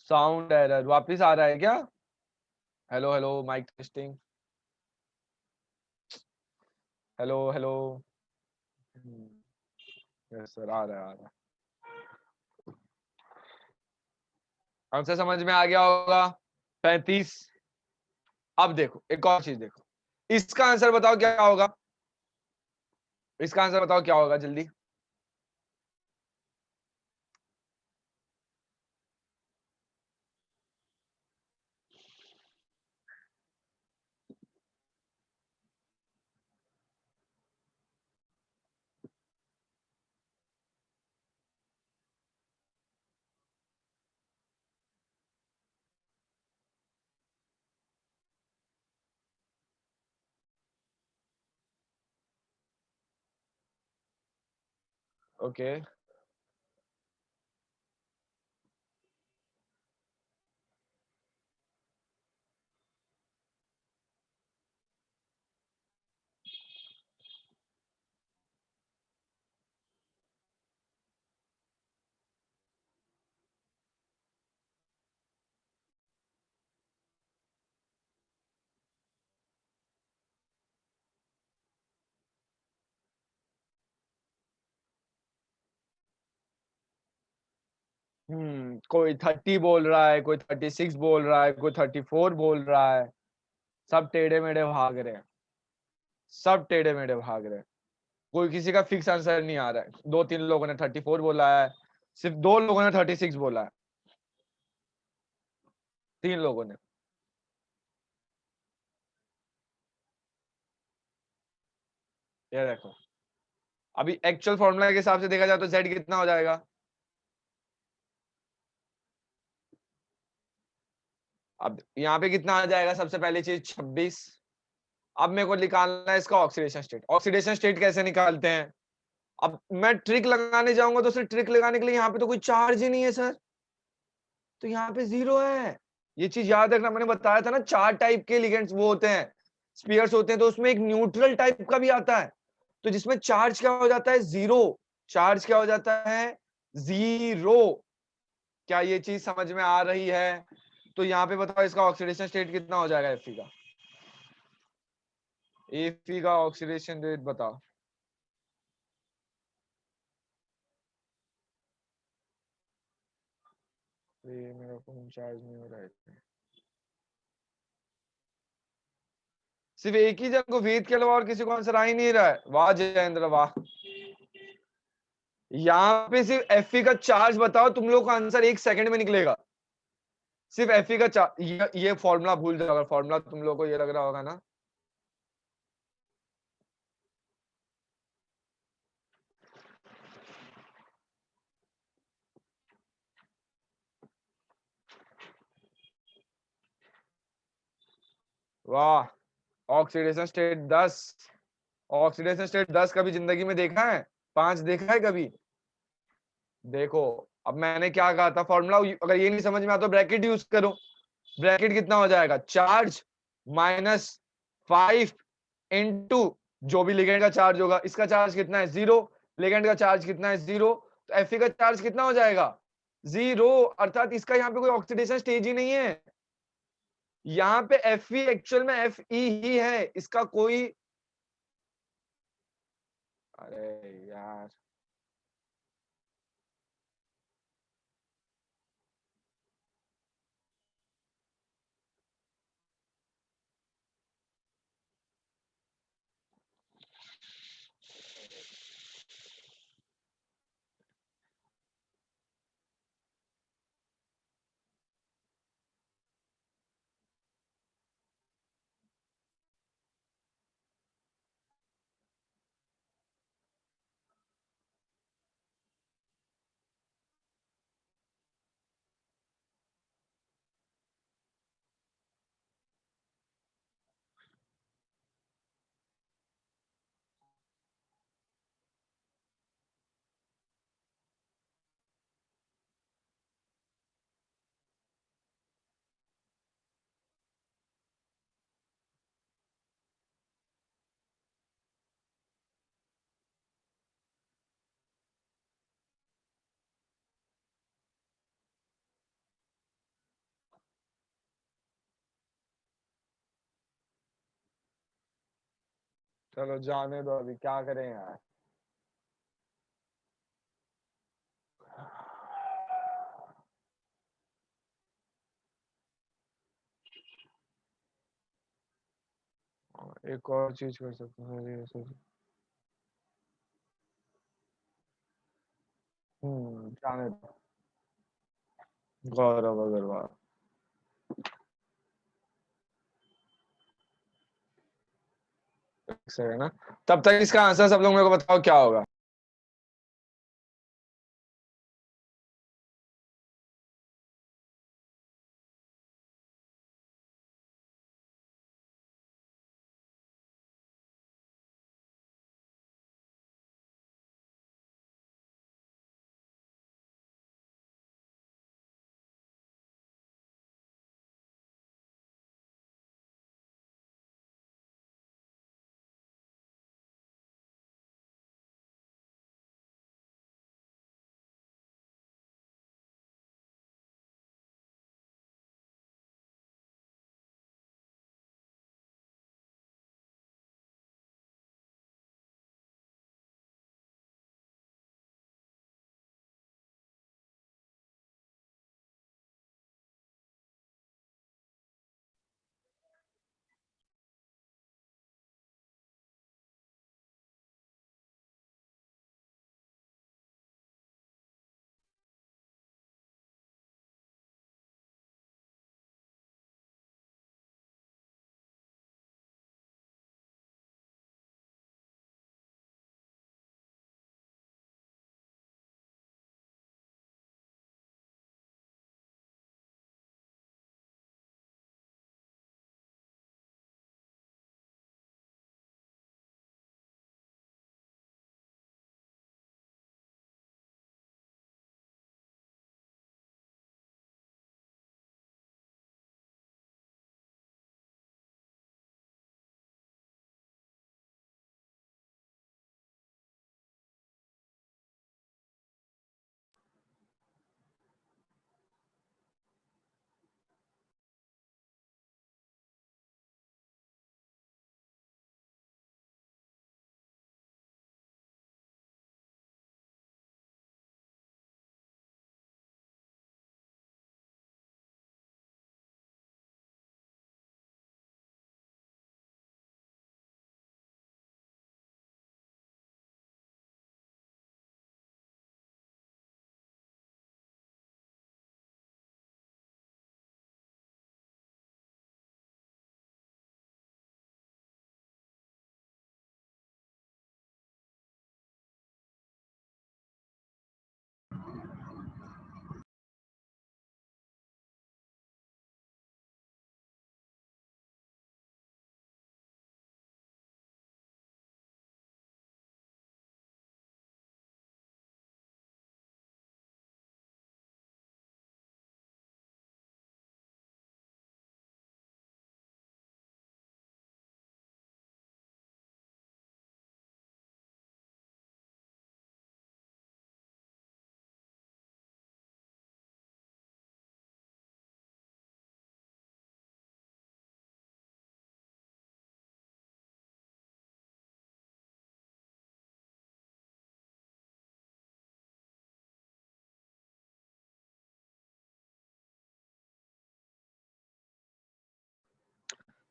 [SPEAKER 1] Sound error वापिस आ रहा है क्या? Hello hello, mic testing, hello hello. Yes sir, आ रहा है आ रहा है। आंसर समझ में आ गया होगा, 35। अब देखो एक और चीज देखो, इसका आंसर बताओ क्या होगा? इसका आंसर बताओ क्या होगा जल्दी। ओके कोई 30 बोल रहा है, कोई 36 बोल रहा है, कोई 34 बोल रहा है, सब टेढ़े मेढ़े भाग रहे हैं, सब टेढ़े मेढ़े भाग रहे हैं। कोई किसी का फिक्स आंसर नहीं आ रहा है। 2-3 लोगों ने 34 बोला है, सिर्फ 2 लोगों ने 36 बोला है, 3 लोगों ने। ये देखो, अभी एक्चुअल फॉर्मूला के हिसाब से देखा जाए तो z कितना हो जाएगा? अब यहाँ पे कितना आ जाएगा? सबसे पहली चीज 26। अब मेरे को निकालना है इसका ऑक्सीडेशन स्टेट। ऑक्सीडेशन स्टेट कैसे निकालते हैं? अब मैं ट्रिक लगाने जाऊंगा तो सिर्फ ट्रिक लगाने के लिए यहाँ पे तो कोई चार्ज ही नहीं है सर, तो यहाँ पे 0 है। ये चीज याद रखना, मैंने बताया था ना 4 टाइप के लिगेंड्स वो होते हैं, स्पीयर्स होते हैं, तो उसमें एक न्यूट्रल टाइप का भी आता है, तो जिसमें चार्ज क्या हो जाता है? 0। चार्ज क्या हो जाता है? 0। क्या ये चीज समझ में आ रही है? तो यहाँ पे बताओ इसका ऑक्सीडेशन स्टेट कितना हो जाएगा Fe का? Fe का ऑक्सीडेशन रेट बताओ। ये मेरा फोन चार्ज नहीं हो रहा है, सिर्फ एक ही जन को वेद के अलावा और किसी को आंसर आ ही नहीं रहा है। वाह जयेंद्र वाह। यहाँ पे सिर्फ Fe का चार्ज बताओ, तुम लोग का आंसर 1 सेकंड में निकलेगा। सिर्फ Fe का चार्ज, ये फॉर्मूला भूल जाओ, अगर फॉर्मूला तुम लोग को ये लग रहा होगा ना। वाह, ऑक्सीडेशन स्टेट 10। ऑक्सीडेशन स्टेट 10 कभी जिंदगी में देखा है? 5 देखा है कभी? देखो, अब मैंने क्या कहा था फॉर्मूला, अगर ये नहीं समझ में आता तो ब्रैकेट यूज करो। ब्रैकेट कितना हो जाएगा? चार्ज माइनस 5 इंटू जो भी लिगेंड का चार्ज होगा, इसका चार्ज कितना है? 0। लिगेंड का चार्ज कितना है? 0। Fe का चार्ज कितना हो जाएगा? 0, अर्थात इसका यहाँ पे कोई ऑक्सीडेशन स्टेज ही नहीं है। यहाँ पे Fe एक्चुअल में Fe ही है, इसका कोई, अरे यार, चलो जाने दो, अभी क्या करें यार। एक और चीज कर सकते हैं। जाने दो। गौरव अग्रवाल। एक सेकंड ना, तब तक इसका आंसर सब लोग मेरे को बताओ क्या होगा।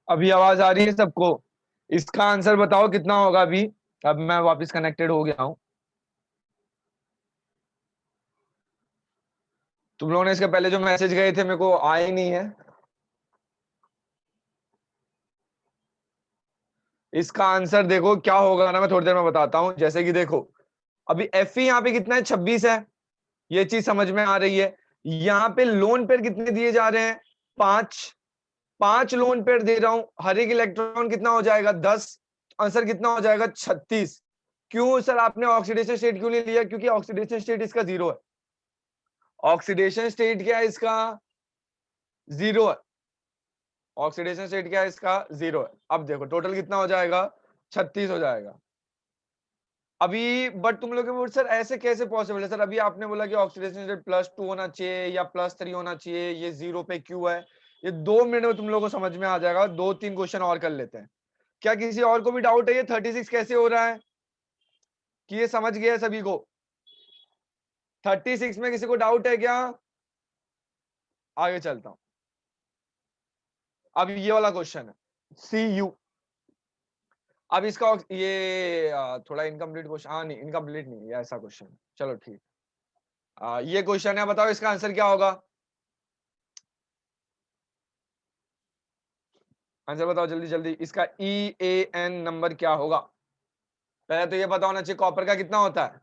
[SPEAKER 1] अभी आवाज आ रही है सबको? इसका आंसर बताओ कितना होगा अभी। अब मैं वापस कनेक्टेड हो गया हूं। तुम लोगों ने इसके पहले जो मैसेज गए थे मेरे को आए ही नहीं है। इसका आंसर देखो क्या होगा ना, मैं थोड़ी देर में बताता हूं। जैसे कि देखो, अभी एफ यहाँ पे कितना है, 26 है। ये चीज समझ में आ रही है। यहाँ पे लोन पेयर कितने दिए जा रहे हैं, 5। 5 लोन पेयर दे रहा हूं, हर एक इलेक्ट्रॉन कितना हो जाएगा, 10। आंसर कितना हो जाएगा, 36। क्यों सर आपने ऑक्सीडेशन स्टेट क्यों नहीं लिया? क्योंकि ऑक्सीडेशन स्टेट इसका 0 है। ऑक्सीडेशन स्टेट क्या है इसका, 0 है। ऑक्सीडेशन स्टेट क्या है इसका, 0 है। अब देखो टोटल कितना हो जाएगा, 36 हो जाएगा। अभी बट तुम लोग बोल सर ऐसे कैसे पॉसिबल है सर, अभी आपने बोला कि ऑक्सीडेशन स्टेट +2 होना चाहिए या +3 होना चाहिए, ये 0 पे क्यों है? ये 2 मिनट में तुम लोगों को समझ में आ जाएगा। 2-3 क्वेश्चन और कर लेते हैं। क्या किसी और को भी डाउट है ये 36 कैसे हो रहा है, कि ये समझ गया है सभी को? 36 में किसी को डाउट है क्या? आगे चलता हूं। अब ये वाला क्वेश्चन है, CU। अब इसका ये थोड़ा इनकम्प्लीट क्वेश्चन, हाँ नहीं इनकम्प्लीट नहीं, ये ऐसा क्वेश्चन। चलो ठीक। ये क्वेश्चन है, बताओ इसका आंसर क्या होगा। आंसर बताओ जल्दी जल्दी। इसका EAN नंबर क्या होगा? पहले तो ये पता होना चाहिए कॉपर का कितना होता है।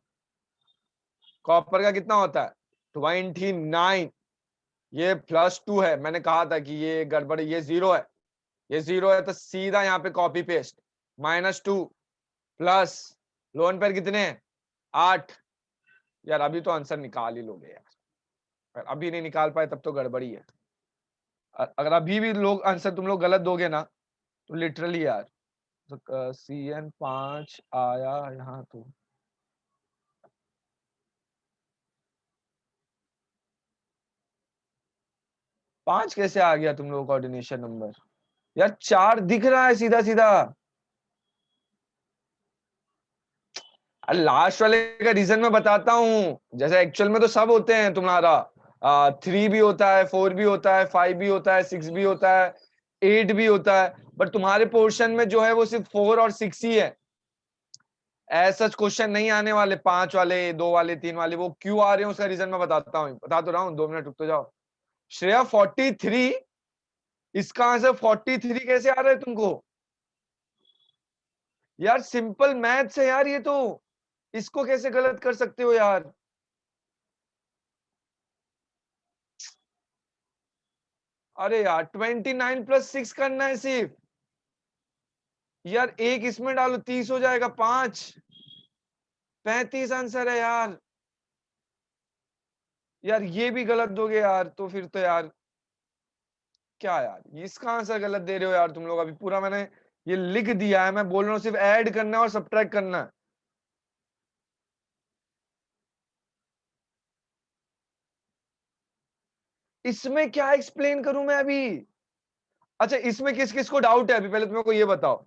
[SPEAKER 1] कॉपर का कितना होता है, 29। ये +2 है, मैंने कहा था कि ये गड़बड़, ये 0 है। ये 0 है तो सीधा यहाँ पे कॉपी पेस्ट, -2 प्लस लोन पर कितने, 8। यार अभी तो आंसर निकाल ही लोगे यार, अगर अभी नहीं निकाल पाए तब तो गड़बड़ी है। अगर अभी भी लोग आंसर तुम लोग गलत दोगे ना तो लिटरली यार, तो CN5 आया यहाँ तो। 5 कैसे आ गया तुम लोग कोऑर्डिनेशन नंबर? यार 4 दिख रहा है सीधा सीधा। लास्ट वाले का रीजन मैं बताता हूँ। जैसे एक्चुअल में तो सब होते हैं तुम्हारा, 3 भी होता है, 4 भी होता है, 5 भी होता है, 6 भी होता है, 8 भी होता है। बट तुम्हारे पोर्शन में जो है वो सिर्फ 4 और 6 ही है। ऐसा क्वेश्चन नहीं आने वाले 5 वाले, 2 वाले, 3 वाले। वो क्यों आ रहे हैं उसका रीजन मैं बताता हूँ, बता तो रहा हूँ। 2 मिनट रुक तो जाओ। श्रेया 43, इसका आंसर 43 कैसे आ रहा है तुमको? यार सिंपल मैथ्स है यार ये तो, इसको कैसे गलत कर सकते हो यार? अरे यार 29 + 6 करना है सिर्फ। यार एक इसमें डालो 30 हो जाएगा, 5 35 आंसर है यार। यार ये भी गलत दोगे यार तो फिर तो यार क्या यार, इसका आंसर गलत दे रहे हो यार तुम लोग। अभी पूरा मैंने ये लिख दिया है, मैं बोल रहा हूँ सिर्फ ऐड करना है और सब्ट्रैक्ट करना है। इसमें क्या एक्सप्लेन करूं मैं अभी? अच्छा इसमें किस किस को डाउट है अभी, पहले तुम को ये बताओ।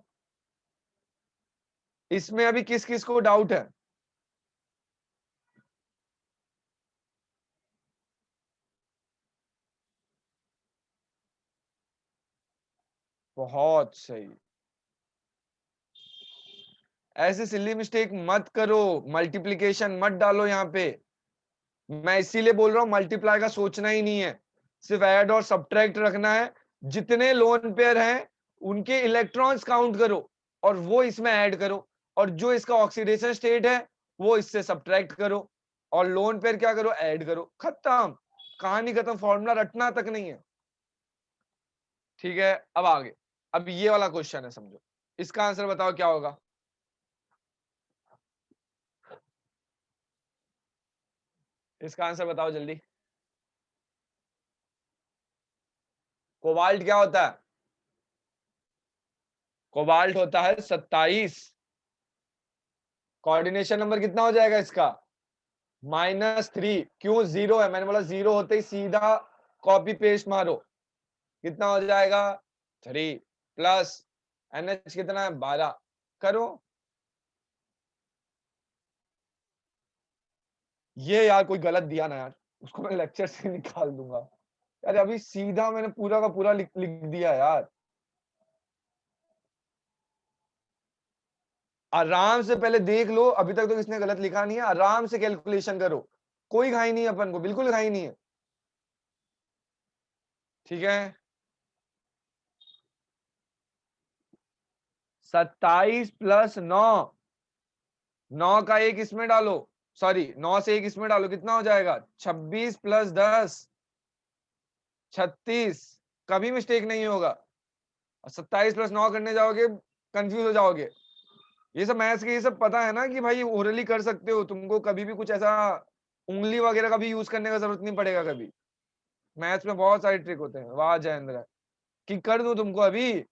[SPEAKER 1] इसमें अभी किस किस को डाउट है? बहुत सही। ऐसे सिली मिस्टेक मत करो, मल्टीप्लीकेशन मत डालो यहाँ पे। मैं इसीलिए बोल रहा हूँ मल्टीप्लाई का सोचना ही नहीं है, सिर्फ ऐड और सब्ट्रैक्ट रखना है। जितने लोन पेयर हैं उनके इलेक्ट्रॉन्स काउंट करो और वो इसमें ऐड करो, और जो इसका ऑक्सीडेशन स्टेट है वो इससे सब्ट्रैक्ट करो, और लोन पेयर क्या करो, ऐड करो, खत्म। कहानी खत्म, फॉर्मूला रटना तक नहीं है। ठीक है अब आगे। अब ये वाला क्वेश्चन है, समझो। इसका आंसर बताओ क्या होगा। इसका आंसर बताओ जल्दी। कोबाल्ट क्या होता है? कोबाल्ट होता है 27। कोऑर्डिनेशन नंबर कितना हो जाएगा इसका, -3। क्यों, 0 है, मैंने बोला 0 होते ही सीधा कॉपी पेस्ट मारो। कितना हो जाएगा, 3 प्लस NH कितना है, 12। करो। ये यार कोई गलत दिया ना यार, उसको मैं लेक्चर से निकाल दूंगा। यार अभी सीधा मैंने पूरा का पूरा लिख दिया यार। आराम से पहले देख लो, अभी तक तो किसने गलत लिखा नहीं है, आराम से कैलकुलेशन करो, कोई घाई नहीं है अपन को, बिल्कुल घाई नहीं है, ठीक है। 27 प्लस 9, 9 का एक इसमें डालो, सॉरी 9 से एक इसमें डालो, कितना हो जाएगा? 26 प्लस 10, 36, कभी मिस्टेक नहीं होगा। और 27 प्लस 9 करने जाओगे कंफ्यूज हो जाओगे। ये सब मैथ्स के ये सब पता है ना कि भाई ओरली कर सकते हो, तुमको कभी भी कुछ ऐसा उंगली वगैरह का भी यूज करने का जरूरत नहीं पड़ेगा कभी। मैथ्स में बहुत सारे ट्रिक होते हैं। वाह जयेंद्र, कि कर दूं तुमको अभी?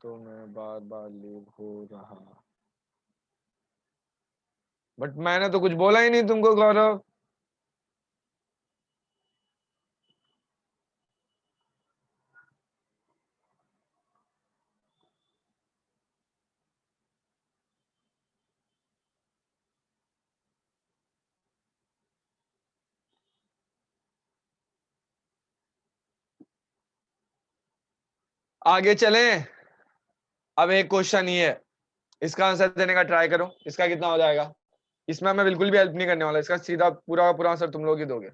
[SPEAKER 1] तो मैं बार बार लीव हो रहा, बट मैंने तो कुछ बोला ही नहीं तुमको गौरव। आगे चलें। अब एक क्वेश्चन ये है, इसका आंसर देने का ट्राई करो, इसका कितना हो जाएगा? इसमें मैं बिल्कुल भी हेल्प नहीं करने वाला, इसका सीधा पूरा का पूरा आंसर तुम लोग ही दोगे।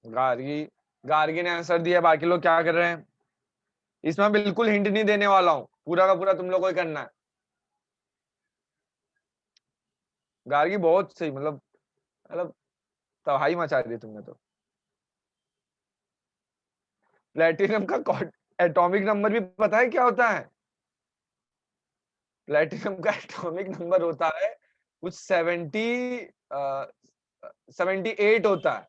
[SPEAKER 1] गार्गी, गार्गी ने आंसर दिया, बाकी लोग क्या कर रहे हैं? इसमें बिल्कुल हिंट नहीं देने वाला हूँ, पूरा का पूरा तुम लोग को ही करना है। गार्गी बहुत सही, मतलब तबाही मचा दी तुमने तो। प्लेटिनम का एटॉमिक नंबर भी पता है क्या होता है? प्लेटिनम का एटॉमिक नंबर होता है कुछ 78 होता है।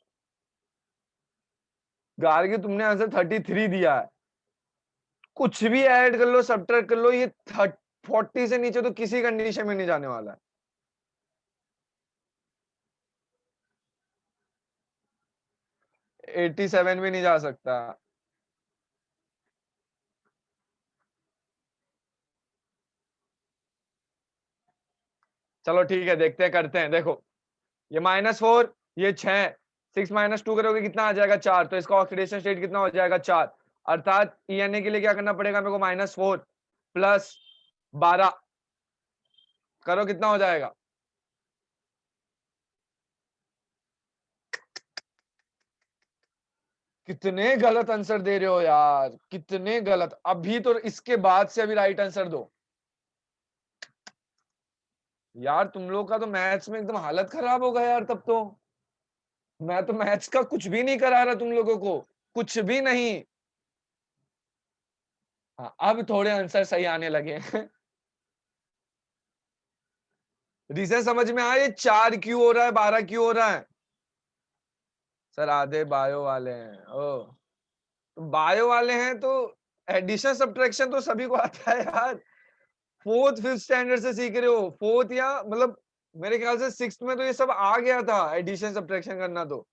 [SPEAKER 1] गार्गी तुमने आंसर 33 दिया है। कुछ भी ऐड कर लो, सब्ट्रैक्ट कर लो, ये 40 से नीचे तो किसी कंडीशन में नहीं जाने वाला है। 87 भी नहीं जा सकता। चलो ठीक है, देखते हैं, करते हैं, देखो। ये -4, ये 6, 6 - 2 करोगे कितना आ जाएगा? 4। तो इसका ऑक्सीडेशन स्टेट कितना हो जाएगा? 4। अर्थात ENA के लिए क्या करना पड़ेगा मेरे को? -4 प्लस 12 करो, कितना हो जाएगा? कितने गलत आंसर दे रहे हो यार, कितने गलत। अभी तो इसके बाद से अभी राइट आंसर दो यार। तुम लोग का तो मैथ्स में एकदम हालत खराब हो गया यार तब तो। मैं तो मैथ्स का कुछ भी नहीं करा रहा तुम लोगों को, कुछ भी नहीं। हाँ, अब थोड़े आंसर सही आने लगे हैं। रीजन समझ में आया? 4 क्यों हो रहा है, 12 क्यों हो रहा है? सर आधे बायो वाले हैं। ओ, तो बायो वाले हैं तो एडिशन सब्ट्रैक्शन तो सभी को आता है यार। फोर्थ फिफ्थ स्टैंडर्ड से सीख रहे हो, फोर्थ या मेरे ख्याल से सिक्स्थ में तो ये सब आ गया था, एडिशन सब्ट्रैक्शन करना तो।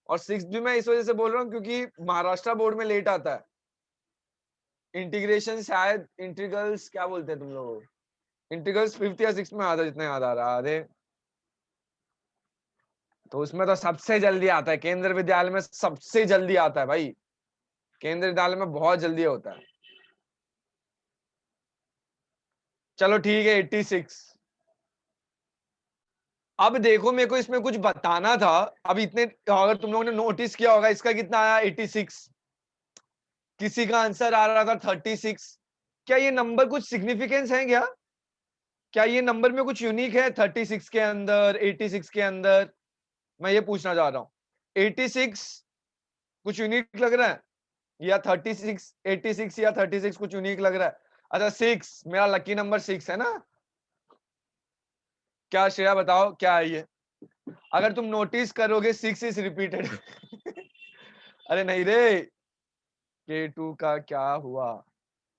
[SPEAKER 1] और सिक्स्थ भी मैं इस वजह से बोल रहा हूँ क्योंकि महाराष्ट्र बोर्ड में लेट आता है। इंटीग्रेशन शायद इंटीग्रल्स क्या बोलते हैं तुम लोग, इंटीग्रल्स फिफ्थ या सिक्स्थ में आता है, जितना याद आ रहा है। तो उसमें तो सबसे जल्दी आता है, केंद्र विद्यालय में सबसे जल्दी आता है भाई। केंद्र विद्यालय में बहुत जल्दी होता है। चलो ठीक है, 86। अब देखो, मेरे को इसमें कुछ बताना था। अब इतने, अगर तुम लोगों ने नोटिस किया होगा, इसका कितना आया? 86। किसी का आंसर आ रहा था 36। क्या ये नंबर कुछ सिग्निफिकेंस है क्या? क्या ये नंबर में कुछ यूनिक है 36 के अंदर, 86 के अंदर? मैं ये पूछना चाह रहा हूँ। 86 कुछ यूनिक लग रहा है, या 36, 86 या 36 कुछ यूनिक लग रहा है? अच्छा 6, मेरा लकी नंबर 6 है ना। क्या श्रेया बताओ क्या है ये? अगर तुम नोटिस करोगे 6 इज रिपीटेड। अरे नहीं रे, K2 का क्या हुआ?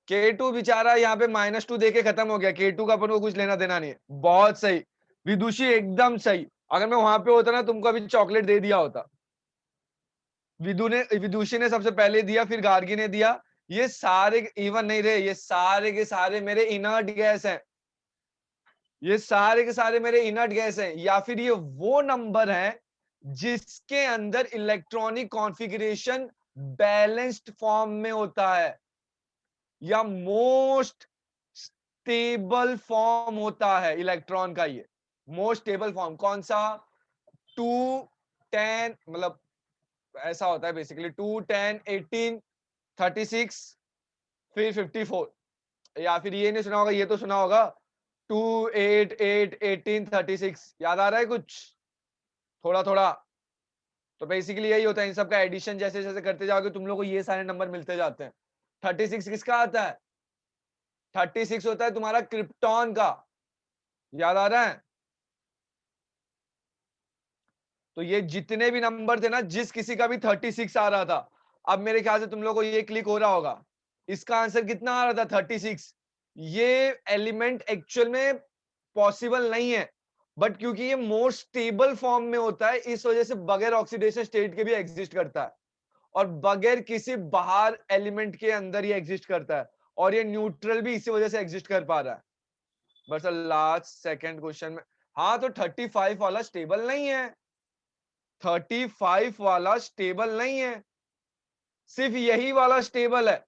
[SPEAKER 1] K2 बेचारा यहाँ पे -2 देके खत्म हो गया। K2 का अपन को कुछ लेना देना नहीं है। बहुत सही विदुषी, एकदम सही। अगर मैं वहां पे होता ना, तुमको अभी चॉकलेट दे दिया होता। विदुषी ने सबसे पहले दिया, फिर गार्गी ने दिया। ये सारे इवन नहीं रहे, ये सारे के सारे मेरे इनर्ट गैस हैं। ये सारे के सारे मेरे इनर्ट गैस हैं, या फिर ये वो नंबर है जिसके अंदर इलेक्ट्रॉनिक कॉन्फ़िगरेशन बैलेंस्ड फॉर्म में होता है, या मोस्ट स्टेबल फॉर्म होता है इलेक्ट्रॉन का। ये मोस्ट स्टेबल फॉर्म कौन सा? 2 10, मतलब ऐसा होता है बेसिकली 2 10 18 36 फिर 54। या फिर ये नहीं सुना होगा, ये तो सुना होगा 2 8 8 18 36। याद आ रहा है कुछ? थोड़ा थोड़ा। तो बेसिकली यही होता है, इन सब का एडिशन जैसे जैसे करते जाओगे तुम लोग को ये सारे नंबर मिलते जाते हैं। 36 किसका आता है? 36 होता है तुम्हारा क्रिप्टॉन का। याद आ रहा है? तो ये जितने भी नंबर थे ना, जिस किसी का भी 36 आ रहा था, अब मेरे ख्याल से तुम लोग को ये क्लिक हो रहा होगा, इसका आंसर कितना आ रहा था? 36। ये एलिमेंट एक्चुअल में पॉसिबल नहीं है, बट क्योंकि ये मोर स्टेबल फॉर्म में होता है, इस वजह से बगैर ऑक्सीडेशन स्टेट के भी एग्जिस्ट करता है, और बगैर किसी बाहर एलिमेंट के अंदर ही एग्जिस्ट करता है, और ये न्यूट्रल भी इसी वजह से एग्जिस्ट कर पा रहा है। बस लास्ट सेकंड क्वेश्चन में, हाँ तो 35 वाला स्टेबल नहीं है। 35 वाला स्टेबल नहीं है, सिर्फ यही वाला स्टेबल है।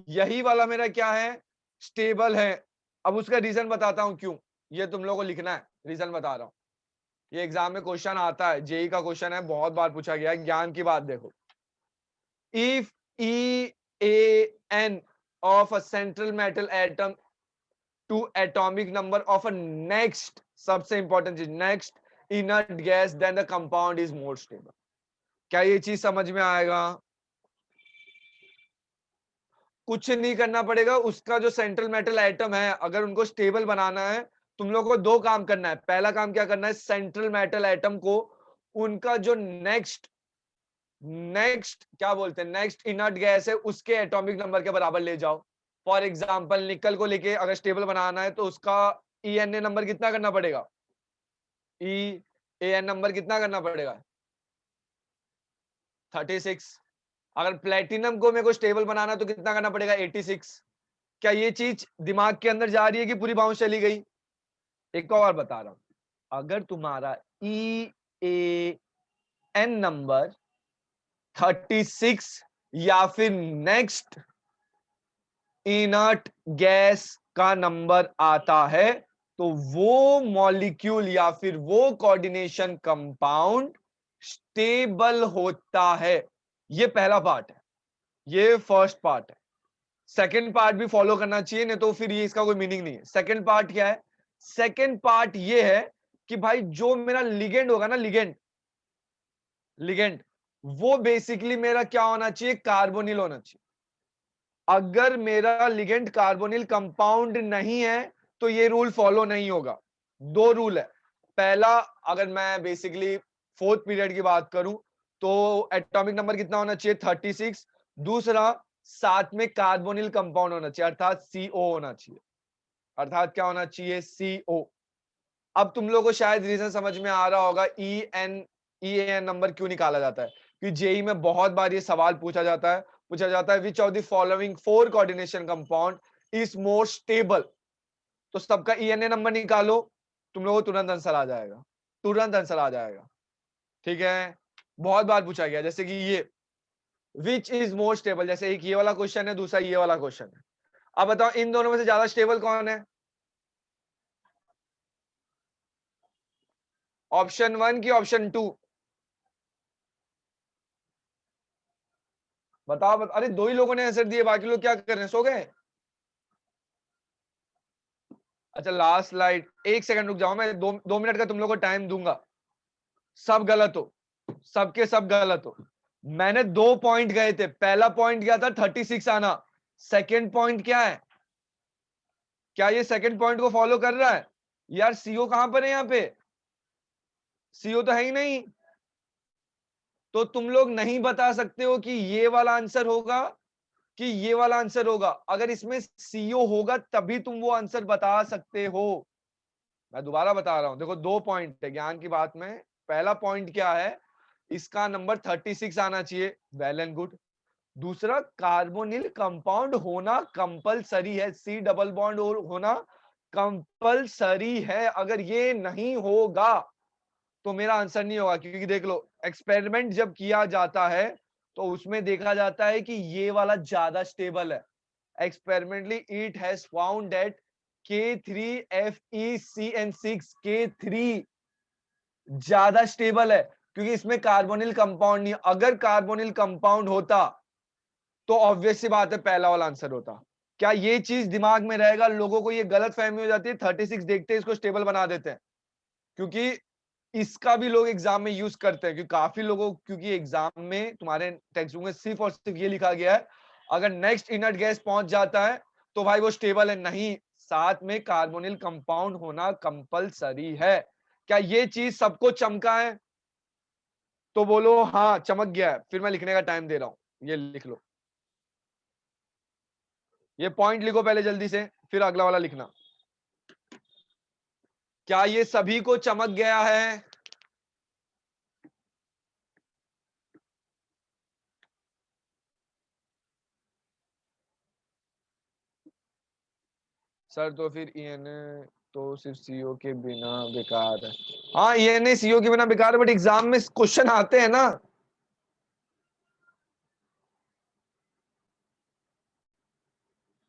[SPEAKER 1] यही वाला मेरा क्या है? स्टेबल है। अब उसका रीजन बताता हूं क्यों। ये तुम लोगों को लिखना है, रीजन बता रहा हूं। ये एग्जाम में क्वेश्चन आता है, जेई का क्वेश्चन है, बहुत बार पूछा गया है। ज्ञान की बात देखो। If EAN of a central metal atom to atomic number of a next, सबसे इंपॉर्टेंट चीज, next inert gas, then the compound is more stable। क्या ये चीज समझ में आएगा? कुछ नहीं करना पड़ेगा, उसका जो सेंट्रल मेटल एटम है, अगर उनको स्टेबल बनाना है, तुम लोग को दो काम करना है। पहला काम क्या करना है? सेंट्रल मेटल एटम को उनका जो नेक्स्ट नेक्स्ट क्या बोलते हैं, नेक्स्ट इनर्ट गैस है, उसके एटॉमिक नंबर के बराबर ले जाओ। फॉर एग्जांपल निकल को लेके अगर स्टेबल बनाना है, तो उसका ENA नंबर कितना करना पड़ेगा? EAN नंबर कितना करना पड़ेगा? 36। अगर प्लेटिनम को मेरे को स्टेबल बनाना है तो कितना करना पड़ेगा? 86। क्या ये चीज दिमाग के अंदर जा रही है कि पूरी बाउंस चली गई? एक और बता रहा हूं, अगर तुम्हारा EAN नंबर 36 या फिर नेक्स्ट इनर्ट गैस का नंबर आता है, तो वो मॉलिक्यूल या फिर वो कोऑर्डिनेशन कंपाउंड स्टेबल होता है। ये पहला पार्ट है, ये फर्स्ट पार्ट है। सेकंड पार्ट भी फॉलो करना चाहिए, नहीं तो फिर ये इसका कोई मीनिंग नहीं है। सेकंड पार्ट क्या है? सेकंड पार्ट ये है कि भाई जो मेरा लिगेंड होगा ना, लिगेंड लिगेंड वो बेसिकली मेरा क्या होना चाहिए? कार्बोनिल होना चाहिए। अगर मेरा लिगेंड कार्बोनिल कंपाउंड नहीं है, तो ये रूल फॉलो नहीं होगा। दो रूल है। पहला, अगर मैं बेसिकली फोर्थ पीरियड की बात करूं, तो एटॉमिक नंबर कितना होना चाहिए? 36। दूसरा, साथ में कार्बोनिल कंपाउंड होना चाहिए, अर्थात CO होना चाहिए। अर्थात क्या होना चाहिए? CO। अब तुम लोगों को शायद रीजन समझ में आ रहा होगा EAN नंबर क्यों निकाला जाता है। क्योंकि जेई में बहुत बार ये सवाल पूछा जाता है which of the following 4 coordination compound is more stable. तो सबका ENA नंबर निकालो, तुम लोगों को तुरंत आंसर आ जाएगा, तुरंत आंसर आ जाएगा। ठीक है, बहुत बार पूछा गया, जैसे कि ये विच इज मोर स्टेबल, जैसे एक ये वाला क्वेश्चन है, दूसरा ये वाला क्वेश्चन है। अब बताओ इन दोनों में से ज्यादा स्टेबल कौन है? ऑप्शन 1 की ऑप्शन 2? बताओ, अरे दो ही लोगों ने आंसर दिए, बाकी लोग क्या कर रहे हैं, सो गए? अच्छा लास्ट स्लाइड, एक सेकंड रुक जाओ, मैं 2 मिनट का तुम लोग को टाइम दूंगा। सब गलत हो, सबके सब गलत हो। मैंने 2 पॉइंट गए थे। पहला पॉइंट क्या था? 36 आना। सेकंड पॉइंट क्या है? क्या ये सेकंड पॉइंट को फॉलो कर रहा है? यार सीओ कहां पर है यहाँ पे? सीओ तो है ही नहीं। तो तुम लोग नहीं बता सकते हो कि ये वाला आंसर होगा कि ये वाला आंसर होगा। अगर इसमें सीओ होगा तभी तुम वो आंसर बता सकते हो। मैं दोबारा बता रहा हूं, देखो दो पॉइंट है ज्ञान की बात में। पहला पॉइंट क्या है, इसका नंबर 36 आना चाहिए, वेल एंड गुड। दूसरा, कार्बोनिल कंपाउंड होना कंपलसरी है, सी डबल बॉन्ड होना कंपलसरी है। अगर ये नहीं होगा तो मेरा आंसर नहीं होगा, क्योंकि देख लो एक्सपेरिमेंट जब किया जाता है तो उसमें देखा जाता है कि ये वाला ज्यादा स्टेबल है। Experimentally it has found that K3FeCN6 K3 ज्यादा स्टेबल है, क्योंकि इसमें कार्बोनिल कंपाउंड नहीं। अगर कार्बोनिल कंपाउंड होता तो ऑब्वियस सी बात है पहला वाला आंसर होता। क्या ये चीज दिमाग में रहेगा? लोगों को ये गलत फहमी हो जाती है, 36 देखते हैं इसको स्टेबल बना देते हैं, क्योंकि इसका भी लोग एग्जाम में यूज करते हैं। क्योंकि काफी लोगों, क्योंकि एग्जाम में तुम्हारे टेक्स्ट बुक में सिर्फ और सिर्फ ये लिखा गया है अगर नेक्स्ट इनर्ट गैस पहुंच जाता है तो भाई वो स्टेबल है। नहीं, साथ में कार्बोनिल कंपाउंड होना कंपलसरी है। क्या ये चीज सबको चमका है? तो बोलो हाँ चमक गया है। फिर मैं लिखने का टाइम दे रहा हूं, ये लिख लो, ये पॉइंट लिखो पहले जल्दी से, फिर अगला वाला लिखना। क्या ये सभी को चमक गया है? सर तो फिर ईएनए तो सिर्फ सीओ के बिना बेकार है। हाँ ईएनए सीओ के बिना बेकार है, बट एग्जाम में क्वेश्चन आते हैं ना।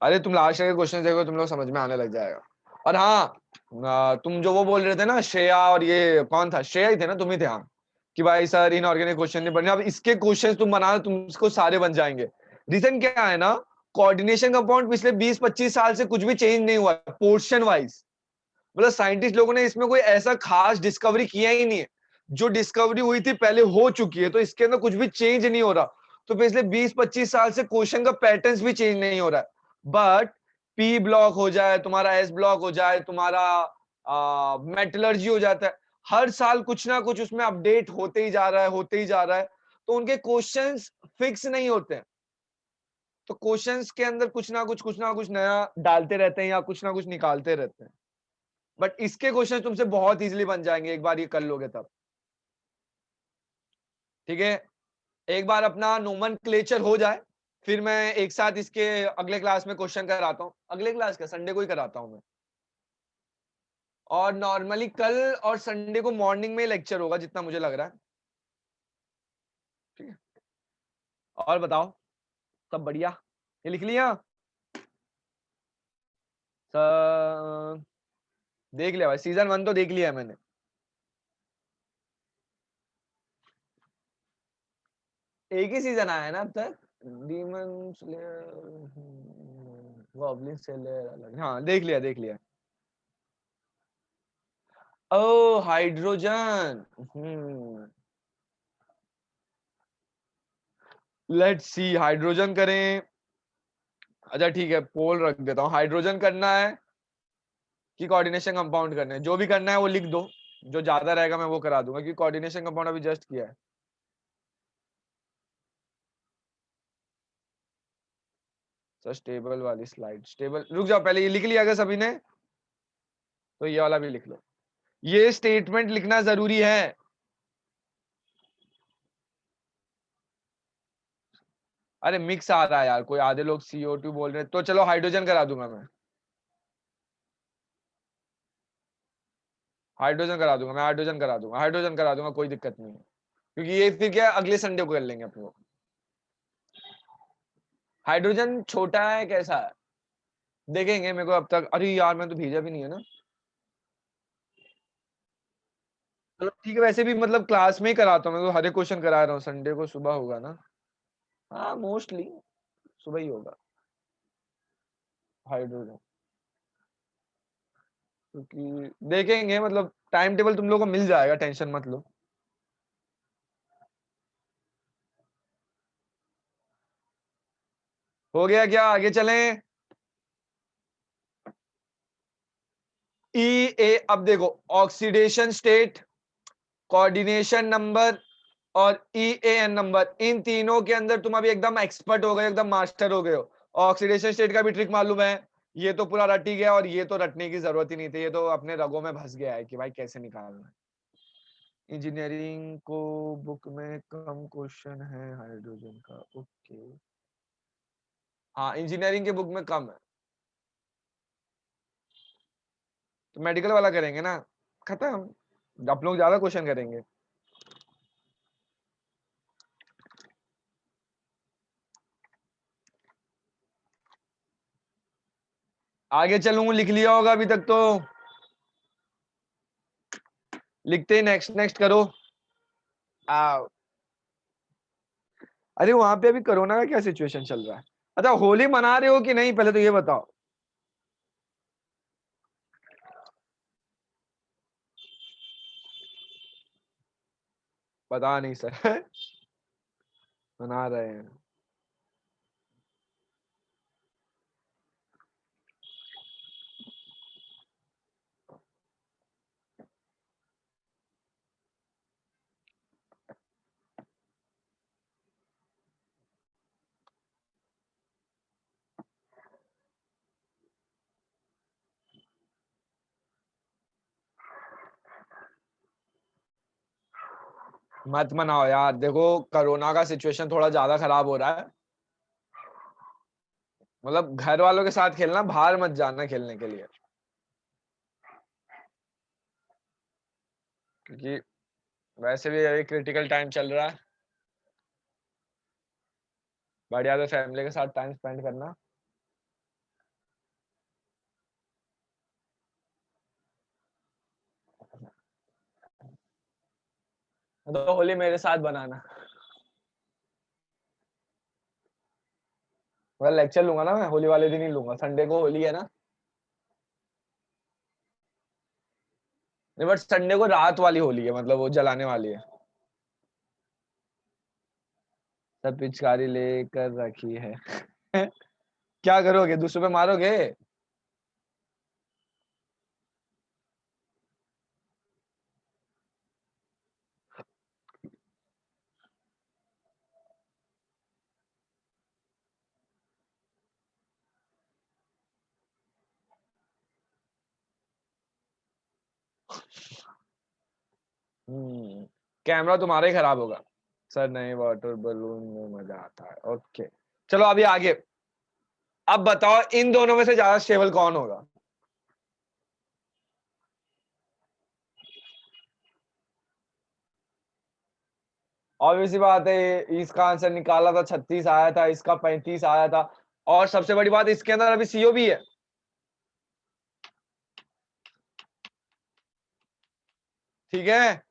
[SPEAKER 1] अरे तुम लास्ट के क्वेश्चन देखो, तुम लोग समझ में आने लग जाएगा। और हाँ, तुम जो वो बोल रहे थे ना श्रेया, और ये कौन था, श्रेया ही थे ना, तुम ही थे हाँ, कि भाई सर इनऑर्गेनिक क्वेश्चन नहीं बनने। अब इसके क्वेश्चन तुम बना, तुम इसको सारे बन जाएंगे। रीजन क्या है ना, कोऑर्डिनेशन कंपाउंड पिछले 20-25 साल से कुछ भी चेंज नहीं हुआ है पोर्शन वाइज। मतलब साइंटिस्ट लोगों ने इसमें कोई ऐसा खास डिस्कवरी किया ही नहीं है। जो डिस्कवरी हुई थी पहले हो चुकी है, तो इसके अंदर कुछ भी चेंज नहीं हो रहा। तो पिछले 20-25 साल से क्वेश्चन का पैटर्न भी चेंज नहीं हो रहा है। बट पी ब्लॉक हो जाए तुम्हारा, एस ब्लॉक हो जाए तुम्हारा, मेटलर्जी हो जाता है, हर साल कुछ ना कुछ उसमें अपडेट होते ही जा रहा है, होते ही जा रहा है। तो उनके क्वेश्चंस फिक्स नहीं होते हैं। तो क्वेश्चंस के अंदर कुछ ना कुछ नया डालते रहते हैं या कुछ ना कुछ निकालते रहते हैं। बट इसके क्वेश्चन तुमसे बहुत इजीली बन जाएंगे एक बार ये कर लोगे तब। ठीक है, एक बार अपना नोमेनक्लेचर हो जाए, फिर मैं एक साथ इसके अगले क्लास में क्वेश्चन कराता हूँ। अगले क्लास का संडे को ही कराता हूँ मैं। और नॉर्मली कल और संडे को मॉर्निंग में लेक्चर होगा जितना मुझे लग रहा है। ठीक है, और बताओ, सब बढ़िया? ये लिख लिया? देख लिया भाई, सीजन 1 तो देख लिया है मैंने। एक ही सीजन आया है ना अब तक, डीमन स्लेयर, गॉब्लिन स्लेयर अलग। हाँ देख लिया देख लिया। O hydrogen, let's see, hydrogen करें। अच्छा ठीक है, पोल रख देता हूँ, हाइड्रोजन करना है कि कोऑर्डिनेशन कंपाउंड करना है? जो भी करना है वो लिख दो, जो ज्यादा रहेगा मैं वो करा दूंगा, क्योंकि कोऑर्डिनेशन कंपाउंड अभी जस्ट किया है। सर स्टेबल वाली स्लाइड, स्टेबल, रुक जाओ पहले ये लिख लिया अगर सभी ने, तो ये वाला भी लिख लो। ये स्टेटमेंट लिखना जरूरी है। अरे मिक्स आ रहा है यार, कोई आधे लोग CO2 बोल रहे हैं, तो चलो हाइड्रोजन करा दूंगा मैं। हाइड्रोजन करा दूंगा मैं, हाइड्रोजन करा दूंगा, हाइड्रोजन करा दूंगा, कोई दिक्कत नहीं है। क्योंकि ये फिर क्या है, अगले संडे को कर लेंगे अपने को। हाइड्रोजन छोटा है कैसा है देखेंगे, मेरे को अब तक, अरे यार मैं तो भेजा भी नहीं है ना। चलो ठीक है, वैसे भी मतलब क्लास में ही कराता हूँ मैं तो, हर एक क्वेश्चन करा रहा हूँ। संडे को सुबह होगा ना? हाँ मोस्टली सुबह ही होगा हाइड्रोजन। क्योंकि देखेंगे, मतलब टाइम टेबल तुम लोगों को मिल जाएगा, टेंशन मत लो। हो गया क्या, आगे चलें? ई ए, अब देखो ऑक्सीडेशन स्टेट, कोऑर्डिनेशन नंबर और ई ए एन नंबर, इन तीनों के अंदर तुम अभी एकदम एक्सपर्ट हो गए, एकदम मास्टर हो गए हो। ऑक्सीडेशन स्टेट का भी ट्रिक मालूम है, ये तो पूरा रट ही गया, और ये तो रटने की जरूरत ही नहीं थी, ये तो अपने रगों में भस गया है कि भाई कैसे निकालना है। इंजीनियरिंग को बुक में कम क्वेश्चन है हाइड्रोजन का, ओके। हाँ इंजीनियरिंग के बुक में कम है, तो मेडिकल वाला करेंगे ना, खत्म, आप लोग ज्यादा क्वेश्चन करेंगे। आगे चलूंगा, लिख लिया होगा अभी तक तो, लिखते ही नेक्स्ट नेक्स्ट करो। आ, अरे वहां पे अभी कोरोना का क्या सिचुएशन चल रहा है? अच्छा होली मना रहे हो कि नहीं, पहले तो ये बताओ। पता नहीं सर मना रहे हैं। मत मनाओ यार, देखो कोरोना का सिचुएशन थोड़ा ज्यादा खराब हो रहा है, मतलब घर वालों के साथ खेलना, बाहर मत जाना खेलने के लिए, क्योंकि वैसे भी अभी क्रिटिकल टाइम चल रहा है। बढ़िया से फैमिली के साथ टाइम स्पेंड करना। तो होली मेरे साथ बनाना, मैं लेक्चर लूंगा ना, मैं होली वाले दिन ही लूंगा, संडे को होली है ना। नहीं बट संडे को रात वाली होली है, मतलब वो जलाने वाली है। सब पिचकारी लेकर रखी है क्या करोगे, दूसरों पे मारोगे? कैमरा तुम्हारा ही खराब होगा। सर नहीं, वाटर बलून में मजा आता है, ओके। चलो अभी आगे, अब बताओ इन दोनों में से ज्यादा स्टेबल कौन होगा? ऑब्वियसली बात है, इसका आंसर निकाला था 36 आया था, इसका 35 आया था, और सबसे बड़ी बात इसके अंदर अभी सीओ भी है। ठीक है,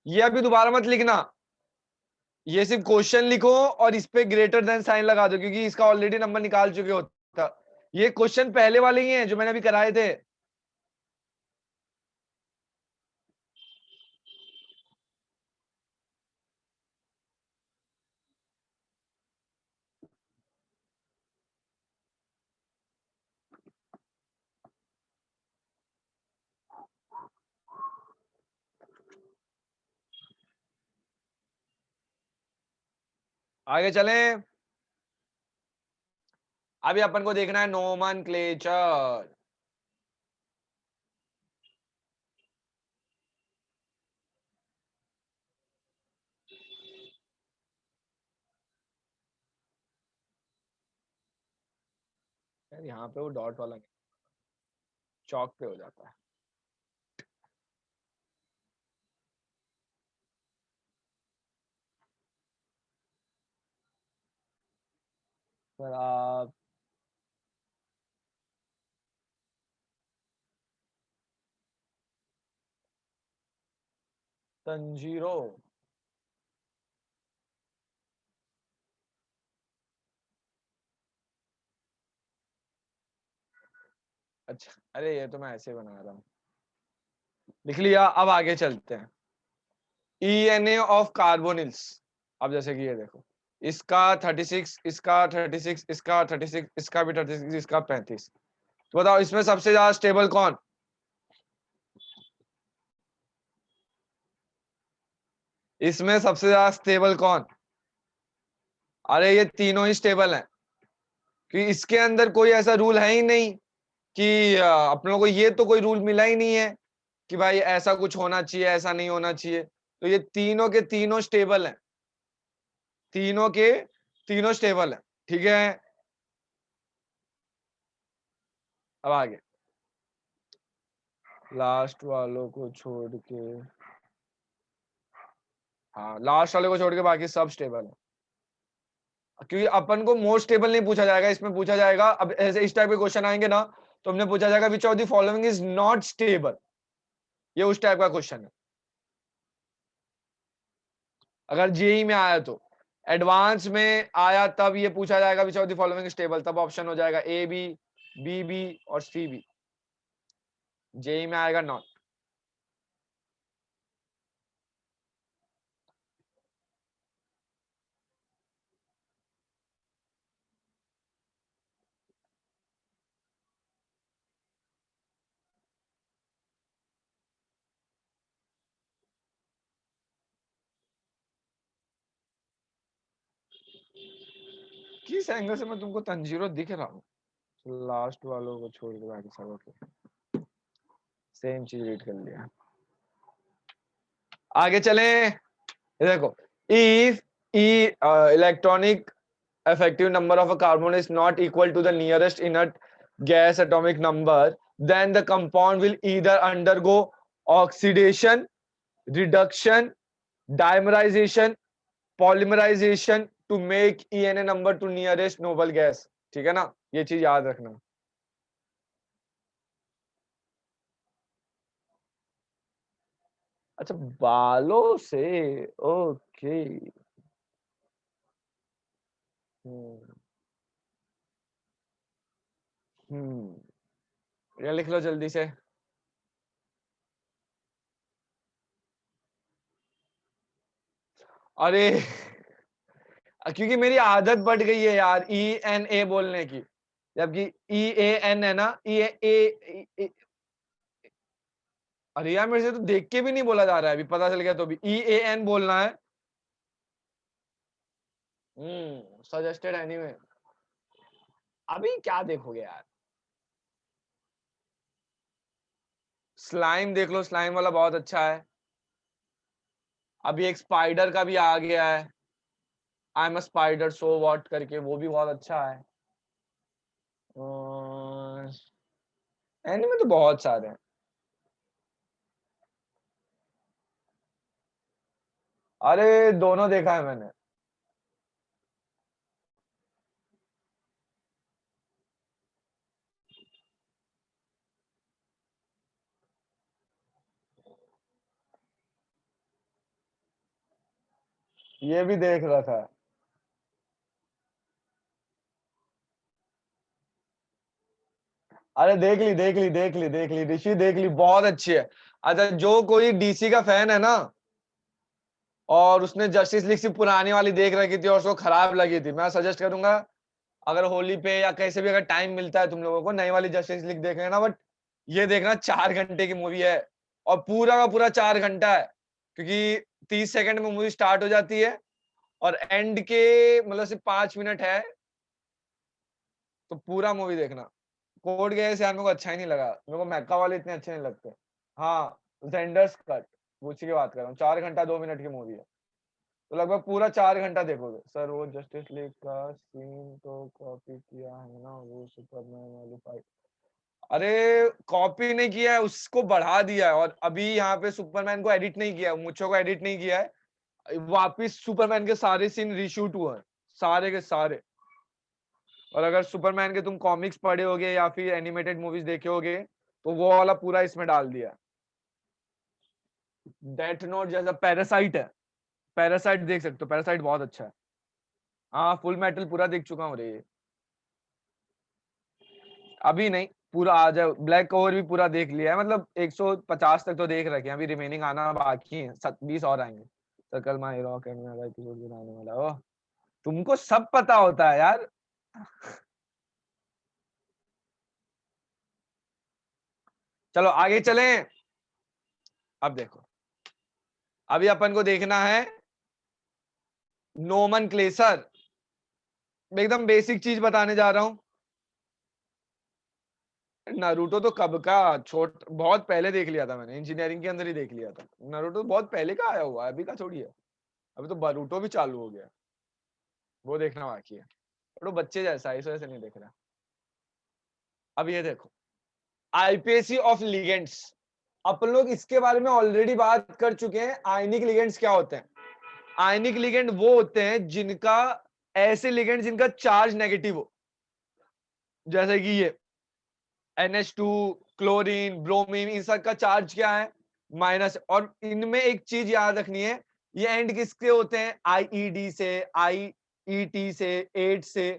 [SPEAKER 1] ये अभी दोबारा मत लिखना, ये सिर्फ क्वेश्चन लिखो और इस पे ग्रेटर देन साइन लगा दो, क्योंकि इसका ऑलरेडी नंबर निकाल चुके होता। ये क्वेश्चन पहले वाले ही हैं जो मैंने अभी कराए थे। आगे चलें, अभी अपन को देखना है नोमेनक्लेचर। यार यहाँ पे वो डॉट वाला नहीं, चौक पे हो जाता है। पर आप तंजीरो, अच्छा अरे ये तो मैं ऐसे ही बना रहा हूँ, लिख लिया। अब आगे चलते हैं, ईएनए ऑफ कार्बोनिल्स। अब जैसे कि ये देखो, इसका 36, इसका 36, इसका 36, इसका भी 36, इसका 35, तो बताओ इसमें सबसे ज्यादा स्टेबल कौन? इसमें सबसे ज्यादा स्टेबल कौन? अरे ये तीनों ही स्टेबल हैं, कि इसके अंदर कोई ऐसा रूल है ही नहीं कि अपन लोगों को ये तो कोई रूल मिला ही नहीं है कि भाई ऐसा कुछ होना चाहिए, ऐसा नहीं होना चाहिए। तो ये तीनों के तीनों स्टेबल हैं, तीनों के तीनों स्टेबल हैं। ठीक है, अब आगे लास्ट वालों को छोड़ के, हाँ लास्ट वाले को छोड़ के बाकी सब स्टेबल है, क्योंकि अपन को मोस्ट स्टेबल नहीं पूछा जाएगा, इसमें पूछा जाएगा अब ऐसे इस टाइप के क्वेश्चन आएंगे ना, तो हमने पूछा जाएगा which of the following is not stable, ये उस टाइप का क्वेश्चन है अगर जेई में आया तो। एडवांस में आया तब ये पूछा जाएगा which of the following stable, तब ऑप्शन हो जाएगा ए बी, बी बी और सी बी। जेई में आएगा नॉट। किस एंगल से मैं तुमको तंजीरो दिख रहा हूँ? लास्ट वालों को छोड़ के बाकी सब ओके, सेम चीज रीड कर लिया। आगे चलें, ये देखो, if E electronic effective number of a carbon is not equal to the nearest inert gas atomic number, then the compound will either undergo oxidation, reduction, dimerization, polymerization to make ENA number to nearest noble gas। ठीक है ना, ये चीज याद रखना। अच्छा, बालों से, ओके। हम्म ये लिख लो जल्दी से। अरे क्योंकि मेरी आदत पड़ गई है यार ई एन ए बोलने की, जबकि ई ए एन है ना, ई ए। अरे यार मेरे से तो देख के भी नहीं बोला जा रहा है, अभी पता चल गया तो भी ई ए एन बोलना है। Suggested anyway. अभी क्या देखोगे यार? स्लाइम देख लो, स्लाइम वाला बहुत अच्छा है। अभी एक स्पाइडर का भी आ गया है, I am a spider so what करके, वो भी बहुत अच्छा है। एनीमे तो बहुत सारे हैं। अरे दोनों देखा है मैंने। ये भी देख रहा था। अरे देख ली देख ली देख ली देख ली ऋषि, देख ली, बहुत अच्छी है। अच्छा, जो कोई डीसी का फैन है ना, और उसने जस्टिस लीग की पुरानी वाली देख रखी थी और उसको खराब लगी थी, मैं सजेस्ट करूंगा अगर होली पे या कैसे भी अगर टाइम मिलता है तुम लोगों को, नई वाली जस्टिस लीग देख लेना। बट ये देखना, 4 घंटे की मूवी है और पूरा का पूरा 4 घंटा है, क्योंकि 30 सेकंड में मूवी स्टार्ट हो जाती है और एंड के मतलब सिर्फ 5 मिनट है, तो पूरा मूवी देखना। कोड गेयर्स यार मेरे को अच्छा ही नहीं लगा, मेरे को मैका वाले इतने अच्छे नहीं लगते। हाँ, जेंडर्स कट, उसी की बात कर रहा हूँ, 4 घंटा 2 मिनट की मूवी है, तो लगभग पूरा 4 घंटा देखोगे। सर वो जस्टिस लीग का सीन तो कॉपी किया है ना, वो सुपरमैन वाली फाइट। अरे कॉपी नहीं किया है, उसको बढ़ा दिया है, और अभी यहाँ पे सुपरमैन को एडिट नहीं किया है, मुझको को एडिट नहीं किया है, वापिस सुपरमैन के सारे सीन रीशूट हुए हैं, सारे के सारे। और अगर सुपरमैन के तुम कॉमिक्स पढ़े होगे या फिर एनिमेटेड मूवीज देखे होगे, तो वो वाला पूरा इसमें डाल दिया। डेथ नोट जैसा पैरासाइट है, पैरासाइट देख सकते हो, पैरासाइट बहुत अच्छा है। हाँ फुल मेटल पूरा देख चुका हूँ रे। अभी नहीं, पूरा आ जाए, ब्लैक कवर भी पूरा देख लिया है, मतलब 150 तक तो देख रखे हैं, अभी रिमेनिंग आना बाकी है, 20 और आएंगे। तो कल माई रॉक एंड वाला एपिसोड बनाने वाला। ओह, तुमको सब पता होता है यार। चलो आगे चलें। अब देखो, अभी अपन को देखना है नोमेनक्लेचर। एकदम बेसिक चीज बताने जा रहा हूं। नारुतो तो कब का, छोट बहुत पहले देख लिया था मैंने, इंजीनियरिंग के अंदर ही देख लिया था। नारुतो बहुत पहले का आया हुआ है, अभी का थोड़ी है। अभी तो बरूटो भी चालू हो गया, वो देखना बाकी है। तो बच्चे जैसा है, इस वजह से नहीं देख रहा। अब ये देखो, आईपीएसी ऑफ लिगेंड्स। अपन लोग इसके बारे में ऑलरेडी बात कर चुके हैं। आयनिक लिगेंड्स क्या होते हैं? आयनिक लिगेंड वो होते हैं जिनका, ऐसे लिगेंड जिनका चार्ज नेगेटिव हो, जैसे कि ये NH2, क्लोरीन, ब्रोमीन, इन सब का चार्ज क्या है? माइनस। और इनमें एक चीज याद रखनी है, ये एंड किसके होते हैं? आईईडी से, आईईटी से, एट से,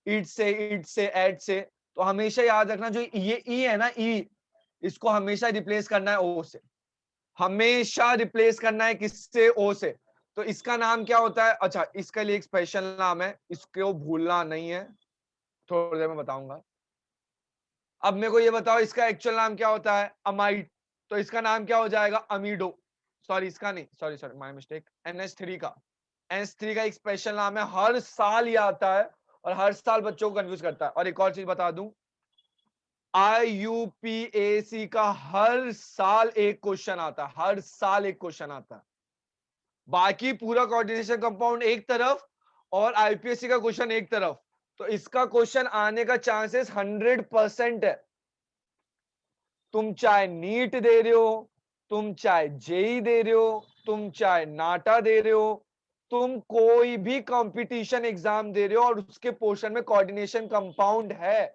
[SPEAKER 1] इट से, इट से, एट से। तो हमेशा याद रखना, जो ये ई है ना, ई, इसको हमेशा रिप्लेस करना है ओ से। हमेशा रिप्लेस करना है किससे? ओ से। तो इसका नाम क्या होता है? अच्छा, इसके लिए एक स्पेशल नाम है, इसको भूलना नहीं है, थोड़ी देर में बताऊंगा। अब मेरे को ये बताओ, इसका एक्चुअल नाम क्या होता है? अमाइड। तो इसका नाम क्या हो जाएगा? अमीडो। सॉरी, इसका नहीं, sorry sorry, my mistake. NH3 का, NH3 का एक स्पेशल नाम है, हर साल ये आता है और हर साल बच्चों को कंफ्यूज करता है। और एक और चीज बता दूं, IUPAC का हर साल एक क्वेश्चन आता है, हर साल एक क्वेश्चन आता है। बाकी पूरा कोऑर्डिनेशन कंपाउंड एक तरफ और IPSC का क्वेश्चन एक तरफ। तो इसका क्वेश्चन आने का चांसेस 100% है। तुम चाहे नीट दे रहे हो, तुम चाहे जेई दे रहे हो, तुम चाहे नाटा दे रहे हो, तुम कोई भी कंपटीशन एग्जाम दे रहे हो और उसके पोर्शन में कोऑर्डिनेशन कंपाउंड है,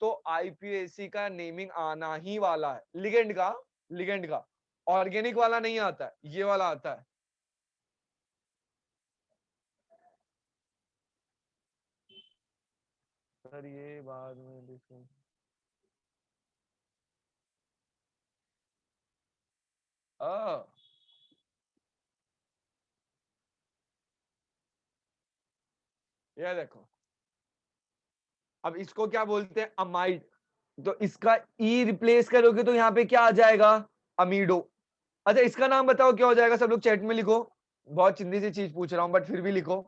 [SPEAKER 1] तो आईपीएससी का नेमिंग आना ही वाला है। लिगेंड का, लिगेंड का, ऑर्गेनिक वाला नहीं आता है, ये वाला आता है। सर ये बाद में देखो। आ, ये देखो, अब इसको क्या बोलते हैं? अमाइड। तो इसका ई रिप्लेस करोगे तो यहाँ पे क्या आ जाएगा? अमीडो। अच्छा, इसका नाम बताओ क्या हो जाएगा? सब लोग चैट में लिखो। बहुत चिंदी सी चीज पूछ रहा हूं बट फिर भी लिखो।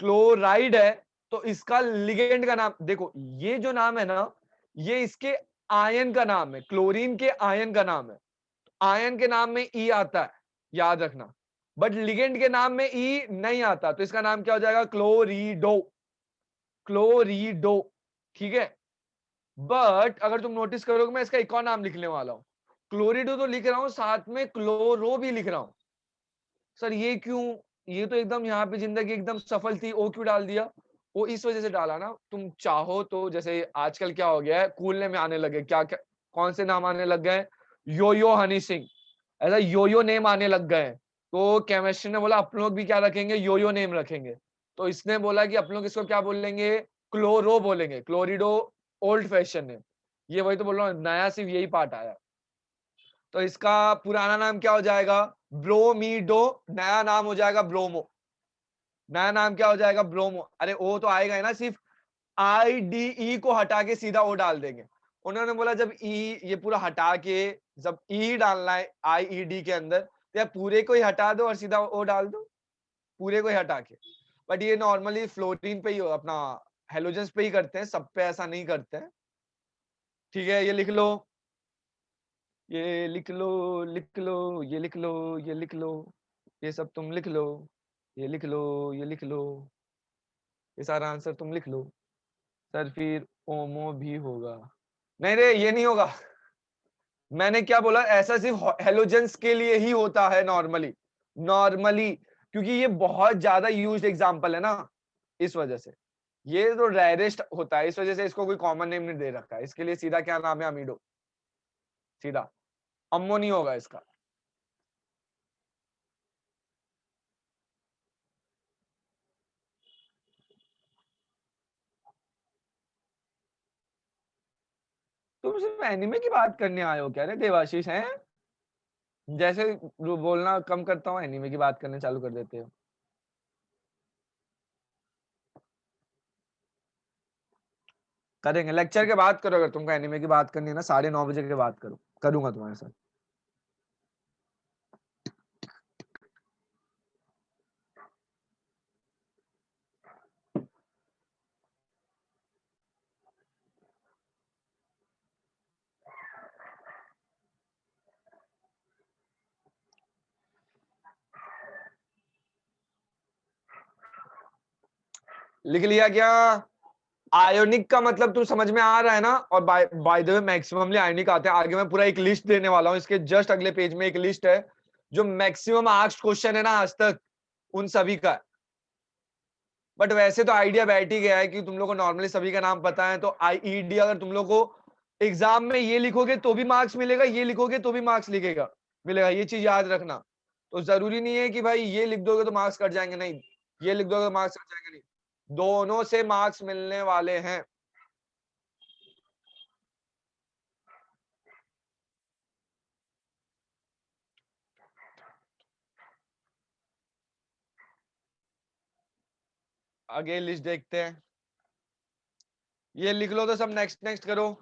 [SPEAKER 1] क्लोराइड है, तो इसका लिगेंड का नाम देखो। ये जो नाम है ना, ये इसके आयन का नाम है, क्लोरीन के आयन का नाम है। आयन के नाम में ई आता है, याद रखना। बट लिगेंड के नाम में ई नहीं आता, तो इसका नाम क्या हो जाएगा? क्लोरीडो, क्लोरीडो। ठीक है। बट अगर तुम नोटिस करोगे, मैं इसका एक और नाम लिखने वाला हूं। क्लोरीडो तो लिख रहा हूं, साथ में क्लोरो भी लिख रहा हूं। सर ये क्यों? ये तो एकदम यहाँ पे जिंदगी एकदम सफल थी, ओ क्यों डाल दिया? वो इस वजह से डाला ना, तुम चाहो तो, जैसे आजकल क्या हो गया है, कूल नेम आने लगे, क्या क्या, कौन से नाम आने लग गए? यो यो हनी सिंह, ऐसा यो यो नेम आने लग गए हैं। तो केमिस्ट्री ने बोला अपन लोग भी क्या रखेंगे? यो यो नेम रखेंगे। तो इसने बोला कि अपन लोग इसको क्या बोलेंगे? क्लोरो बोलेंगे, क्लोरिडो ओल्ड फैशन है। ये वही तो बोल रहा हूँ, नया सिर्फ यही पार्ट आया। तो इसका पुराना नाम क्या हो जाएगा? ब्रोमीडो। नया नाम हो जाएगा ब्रोमो। नया नाम क्या हो जाएगा? ब्रोमो। अरे ओ तो आएगा ही ना, सिर्फ IDE को हटा के सीधा ओ डाल देंगे। उन्होंने बोला जब ई ये पूरा हटा के, जब ई डालना है IED के अंदर, तो या पूरे को ही हटा दो और सीधा ओ डाल दो, पूरे को ही हटा के। बट ये नॉर्मली फ्लोरीन पे ही अपना हेलोजेंस पे ही करते हैं, सब पे ऐसा नहीं करते हैं। ठीक है, ये लिख लो, ये लिख लो, लिख लो, ये लिख लो, ये लिख लो, ये सब तुम लिख लो, ये लिख लो, ये लिख लो, ये सारा आंसर तुम लिख लो। सर फिर ओमो भी होगा? नहीं रे, ये नहीं होगा। मैंने क्या बोला? ऐसा सिर्फ हेलोजेंस के लिए ही होता है नॉर्मली, नॉर्मली, क्योंकि ये बहुत ज्यादा यूज्ड एग्जांपल है ना, इस वजह से। ये तो रेयरेस्ट होता है, इस वजह से इसको कोई कॉमन नेम नहीं दे रखा है। इसके लिए सीधा क्या नाम है? अमीडो, सीधा। अम्मो नहीं होगा इसका। तुम सिर्फ एनिमे की बात करने आए हो क्या रे देवाशीष हैं? जैसे बोलना कम करता हूँ एनीमे की बात करने चालू कर देते हो। करेंगे लेक्चर के बाद करो, अगर तुमको एनीमे की बात करनी है ना 9:30 बजे के बाद करो, करूंगा तुम्हारे साथ। लिख लिया क्या? आयोनिक का मतलब तू समझ में आ रहा है ना? और by the way maximally ionic आते हैं। आगे मैं पूरा एक लिस्ट देने वाला हूँ, इसके जस्ट अगले पेज में एक लिस्ट है जो मैक्सिमम आस्क्ड क्वेश्चन है ना आज तक, उन सभी का। बट वैसे तो आइडिया बैठ ही गया है कि तुम लोग को नॉर्मली सभी का नाम पता है, तो आईईडी अगर तुम लोग को एग्जाम में ये लिखोगे तो भी मार्क्स मिलेगा, ये लिखोगे तो भी मार्क्स लिखेगा मिलेगा, ये चीज याद रखना। तो जरूरी नहीं है कि भाई ये लिख दोगे तो मार्क्स कट जाएंगे, नहीं। ये लिख दोगे तो मार्क्स कट जाएंगे, नहीं। दोनों से मार्क्स मिलने वाले हैं। आगे लिस्ट देखते हैं। ये लिख लो तो सब नेक्स्ट नेक्स्ट करो।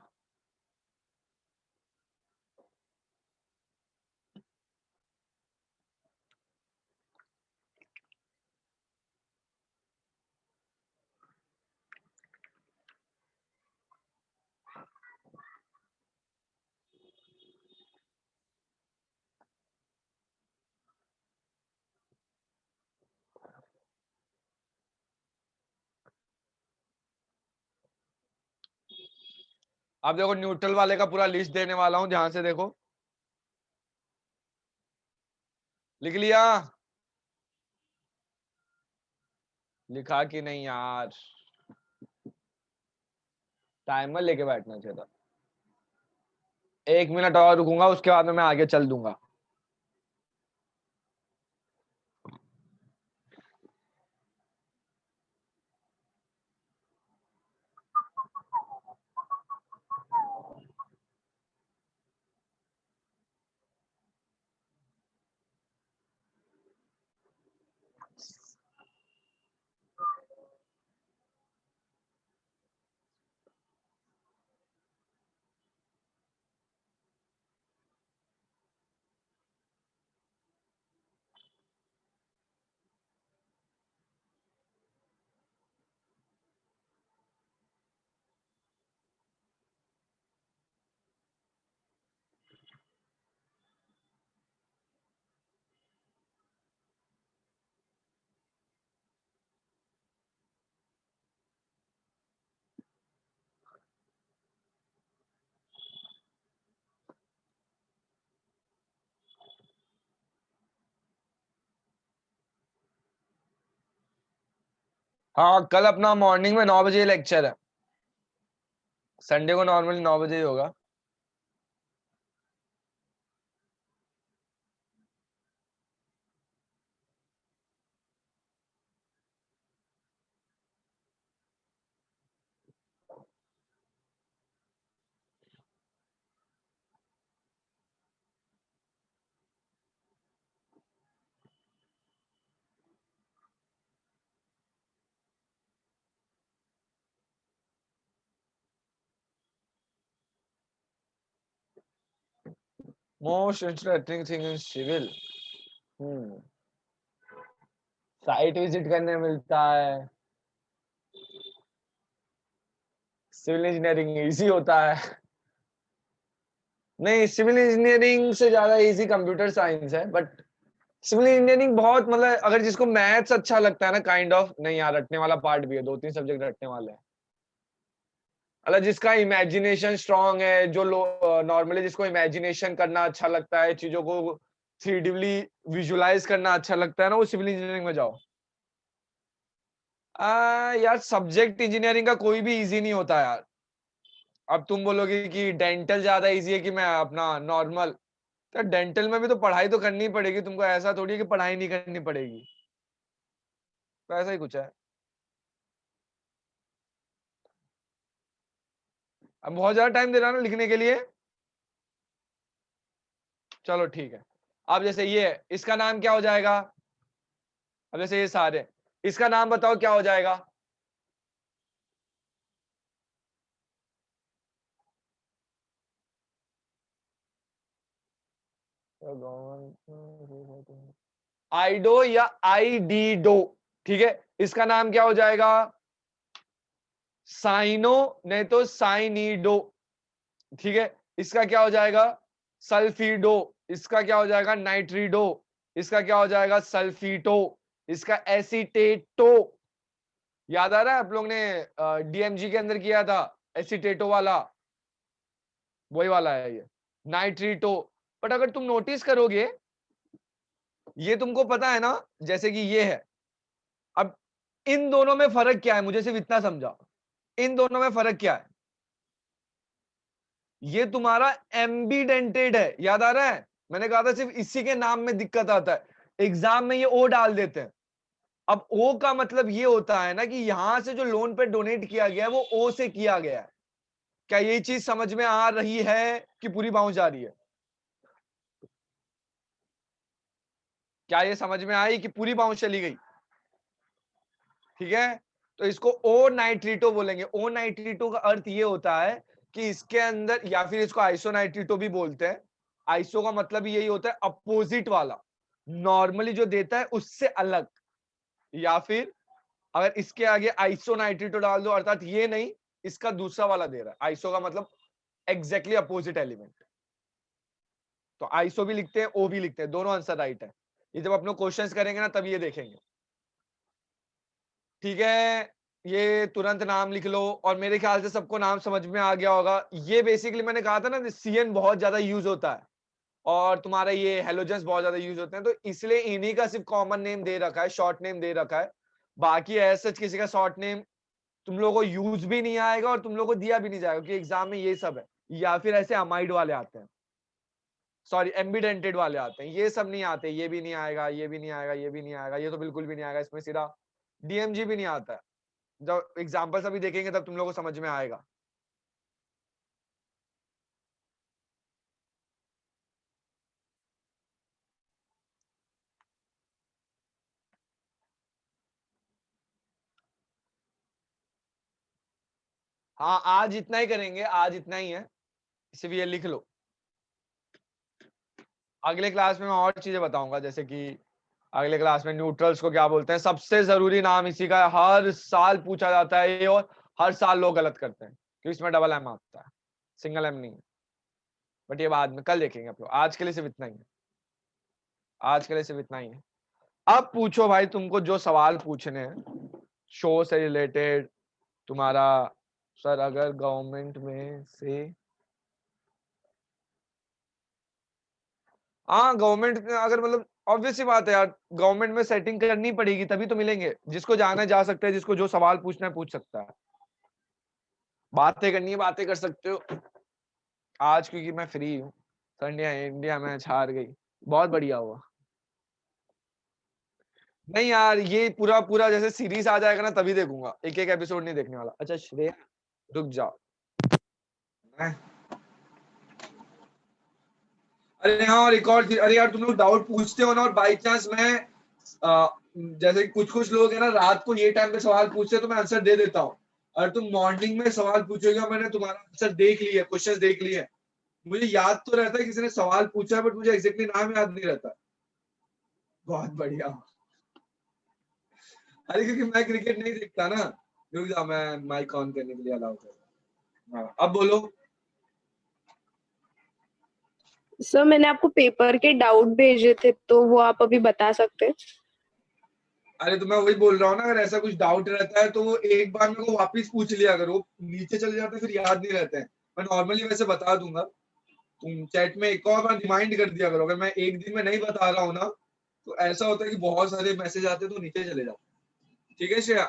[SPEAKER 1] अब देखो न्यूट्रल वाले का पूरा लिस्ट देने वाला हूं, ध्यान से देखो। लिख लिया? लिखा कि नहीं यार? टाइमर लेके बैठना चाहिए था। 1 मिनट और रुकूंगा, उसके बाद में मैं आगे चल दूंगा। हाँ, कल अपना मॉर्निंग में 9 बजे लेक्चर है। संडे को नॉर्मली 9 बजे ही होगा। Most interesting thing in civil, site visit करने मिलता है। सिविल इंजीनियरिंग इजी होता है। नहीं, सिविल इंजीनियरिंग से ज्यादा इजी कंप्यूटर साइंस है, बट सिविल इंजीनियरिंग बहुत मतलब अगर जिसको मैथ्स अच्छा लगता है ना, काइंड ऑफ, नहीं यार रटने वाला पार्ट भी है, 2-3 सब्जेक्ट रटने वाले हैं। मतलब जिसका इमेजिनेशन स्ट्रांग है, जो नॉर्मली जिसको इमेजिनेशन करना अच्छा लगता है, चीजों को थ्री विजुलाइज करना अच्छा लगता है ना, वो सिविल इंजीनियरिंग में जाओ। यार सब्जेक्ट इंजीनियरिंग का कोई भी इजी नहीं होता यार। अब तुम बोलोगे कि डेंटल ज्यादा इजी है कि मैं अपना नॉर्मल, तो डेंटल में भी तो पढ़ाई तो करनी पड़ेगी तुमको, ऐसा थोड़ी है कि पढ़ाई नहीं करनी पड़ेगी। तो ऐसा ही कुछ है। अब बहुत ज्यादा टाइम दे रहा ना लिखने के लिए। चलो ठीक है। अब जैसे ये है, इसका नाम क्या हो जाएगा? अब जैसे ये सारे, इसका नाम बताओ क्या हो जाएगा? आइडो या आईडीडो, ठीक है, इसका नाम क्या हो जाएगा? साइनो, नहीं तो साइनीडो, ठीक है, इसका क्या हो जाएगा? सल्फीडो, इसका क्या हो जाएगा? नाइट्रीडो, इसका क्या हो जाएगा? सल्फीटो, इसका एसीटेटो। याद आ रहा है आप लोग ने डीएमजी के अंदर किया था एसीटेटो वाला, वही वाला है ये नाइट्रीटो। बट अगर तुम नोटिस करोगे, ये तुमको पता है ना, जैसे कि ये है, अब इन दोनों में फर्क क्या है? मुझे सिर्फ इतना समझाओ, इन दोनों में फर्क क्या है? ये तुम्हारा एम्बीडेंटेड है, याद आ रहा है? मैंने कहा था सिर्फ इसी के नाम में दिक्कत आता है, एग्जाम में ये ओ डाल देते हैं। अब ओ का मतलब ये होता है ना कि यहां से जो लोन पे डोनेट किया गया है वो ओ से किया गया है। क्या ये चीज समझ में आ रही है कि पूरी बाउंस जा रही है? क्या ये समझ में आई कि पूरी बाउंस चली गई? ठीक है, तो इसको ओ नाइट्रीटो बोलेंगे। ओ नाइट्रीटो का अर्थ ये होता है कि इसके अंदर, या फिर इसको आइसो नाइट्रीटो भी बोलते हैं। आइसो का मतलब यही होता है अपोजिट वाला, नॉर्मली जो देता है उससे अलग। या फिर अगर इसके आगे आइसो नाइट्रीटो डाल दो, अर्थात ये नहीं, इसका दूसरा वाला दे रहा है। आइसो का मतलब एग्जैक्टली अपोजिट एलिमेंट। तो आइसो भी लिखते हैं, ओ भी लिखते हैं, दोनों आंसर राइट है। ये जब अपने क्वेश्चंस करेंगे ना तब ये देखेंगे। ठीक है, ये तुरंत नाम लिख लो, और मेरे ख्याल से सबको नाम समझ में आ गया होगा। ये बेसिकली मैंने कहा था ना, सीएन बहुत ज्यादा यूज होता है और तुम्हारा ये हेलोजेंस बहुत ज्यादा यूज होते हैं, तो इसलिए इन्हीं का सिर्फ कॉमन नेम दे रखा है, शॉर्ट नेम दे रखा है। बाकी ऐसा किसी का शॉर्ट नेम तुम लोगों को यूज भी नहीं आएगा और तुम लोगों को दिया भी नहीं जाएगा, क्योंकि एग्जाम में ये सब है। या फिर ऐसे अमाइड वाले आते हैं, सॉरी एम्बिडेंटेड वाले आते हैं, ये सब नहीं आते। ये भी नहीं आएगा, ये भी नहीं आएगा, ये भी नहीं आएगा, ये तो बिल्कुल भी नहीं आएगा। इसमें सीधा डीएमजी भी नहीं आता है। जब एग्जाम्पल्स अभी देखेंगे तब तुम लोगों को समझ में आएगा। हाँ, आज इतना ही करेंगे, आज इतना ही है, सिर्फ ये लिख लो। अगले क्लास में मैं और चीजें बताऊंगा, जैसे कि अगले क्लास में न्यूट्रल्स को क्या बोलते हैं। सबसे जरूरी नाम इसी का है, हर साल पूछा जाता है ये, और हर साल लोग गलत करते हैं क्योंकि इसमें डबल एम आता है, सिंगल एम नहीं है। बट ये बाद में कल देखेंगे आप लोग, आज के लिए सिर्फ इतना ही है, आज के लिए सिर्फ इतना ही है। अब पूछो भाई, तुमको जो सवाल पूछने हैं शो से रिलेटेड तुम्हारा। सर अगर गवर्नमेंट में से, हाँ गवर्नमेंट अगर, मतलब ऑब्वियस सी बात है यार, गवर्नमेंट में सेटिंग करनी पड़ेगी तभी तो मिलेंगे। जिसको जाना है जा सकते हैं, जिसको जो सवाल पूछना है पूछ सकता है। बातें करनी है बातें कर सकते हो। आज क्योंकि मैं फ्री हूँ, संडे इंडिया मैच हार गई, बहुत बढ़िया हुआ। नहीं यार, ये पूरा पूरा जैसे सीरीज आ जाएगा ना तभी देखूंगा, एक एक एपिसोड नहीं देखने वाला। अच्छा श्रेया रुक जाओ। मैं- अरे हाँ, और एक और चीज, अरे यार तुम लोग डाउट पूछते हो ना, और बाई चांस मैं जैसे कुछ कुछ लोग है ना रात को ये टाइम पे सवाल पूछते हैं तो मैं आंसर दे देता हूँ। अगर तुम मॉर्निंग में सवाल पूछोगे और मैंने तुम्हारा आंसर देख लिया, क्वेश्चंस देख लिए, मुझे याद तो रहता है किसी ने सवाल पूछा है, बट मुझे एग्जैक्टली नाम याद नहीं रहता। बहुत बढ़िया। अरे क्योंकि मैं क्रिकेट नहीं देखता ना। रुक जाओ, मैं माइक ऑन करने के लिए अलाउ कर। हाँ, अब बोलो।
[SPEAKER 2] सर मैंने आपको पेपर के डाउट भेजे थे, तो वो आप अभी बता सकते हैं?
[SPEAKER 1] अरे तो मैं वही बोल रहा हूँ ना, अगर ऐसा कुछ डाउट रहता है तो वो एक बार मेरे को वापस पूछ लिया, अगर वो नीचे चले जाते हैं फिर याद नहीं रहते हैं। मैं नॉर्मली वैसे बता दूंगा, तुम चैट में एक और बार रिमाइंड कर दिया करो। अगर मैं एक दिन में नहीं बता रहा हूँ ना, तो ऐसा होता है कि बहुत सारे मैसेज आते हैं तो नीचे चले जाते हैं। ठीक है श्रेया?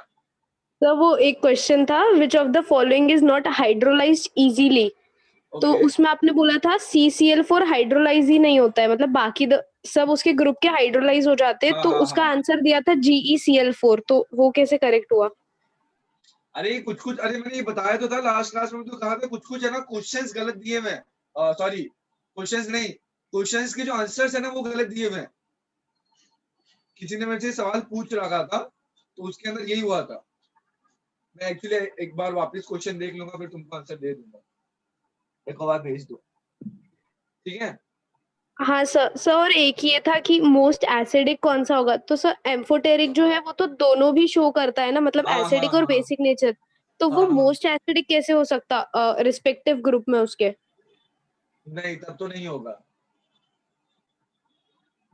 [SPEAKER 2] सर वो एक क्वेश्चन था, which of the following is not hydrolysed easily. तो
[SPEAKER 1] ओके।
[SPEAKER 2] उसमें आपने बोला था CCl4 हाइड्रोलाइज ही नहीं होता है, मतलब बाकी सब उसके ग्रुप के हाइड्रोलाइज हो जाते हैं,
[SPEAKER 1] हाँ
[SPEAKER 2] तो
[SPEAKER 1] हाँ
[SPEAKER 2] उसका
[SPEAKER 1] हाँ।
[SPEAKER 2] आंसर दिया था GeCl4, तो वो कैसे करेक्ट हुआ?
[SPEAKER 1] अरे कुछ कुछ, अरे मैंने ये बताया तो था लास्ट क्लास में, तो कहा था कुछ कुछ है ना क्वेश्चंस गलत दिए हुए हैं, सॉरी क्वेश्चंस नहीं, क्वेश्चंस के जो आंसर्स है ना वो गलत दिए हुए हैं। किसी ने मेरे से सवाल पूछ रखा था तो उसके अंदर यही हुआ था। मैं एक्चुअली एक बार वापस क्वेश्चन देख लूंगा फिर तुमको आंसर दे दूंगा, एक बार भेज दो, ठीक है।
[SPEAKER 2] हाँ सर सर, और एक ये था कि मोस्ट एसिडिक कौन सा होगा, तो सर एम्फोटेरिक जो है वो तो दोनों भी शो करता है ना, मतलब
[SPEAKER 1] हाँ हाँ
[SPEAKER 2] एसिडिक और
[SPEAKER 1] हाँ
[SPEAKER 2] बेसिक नेचर, तो वो
[SPEAKER 1] हाँ हाँ।
[SPEAKER 2] मोस्ट एसिडिक कैसे हो सकता रिस्पेक्टिव ग्रुप में उसके?
[SPEAKER 1] नहीं तब तो नहीं होगा,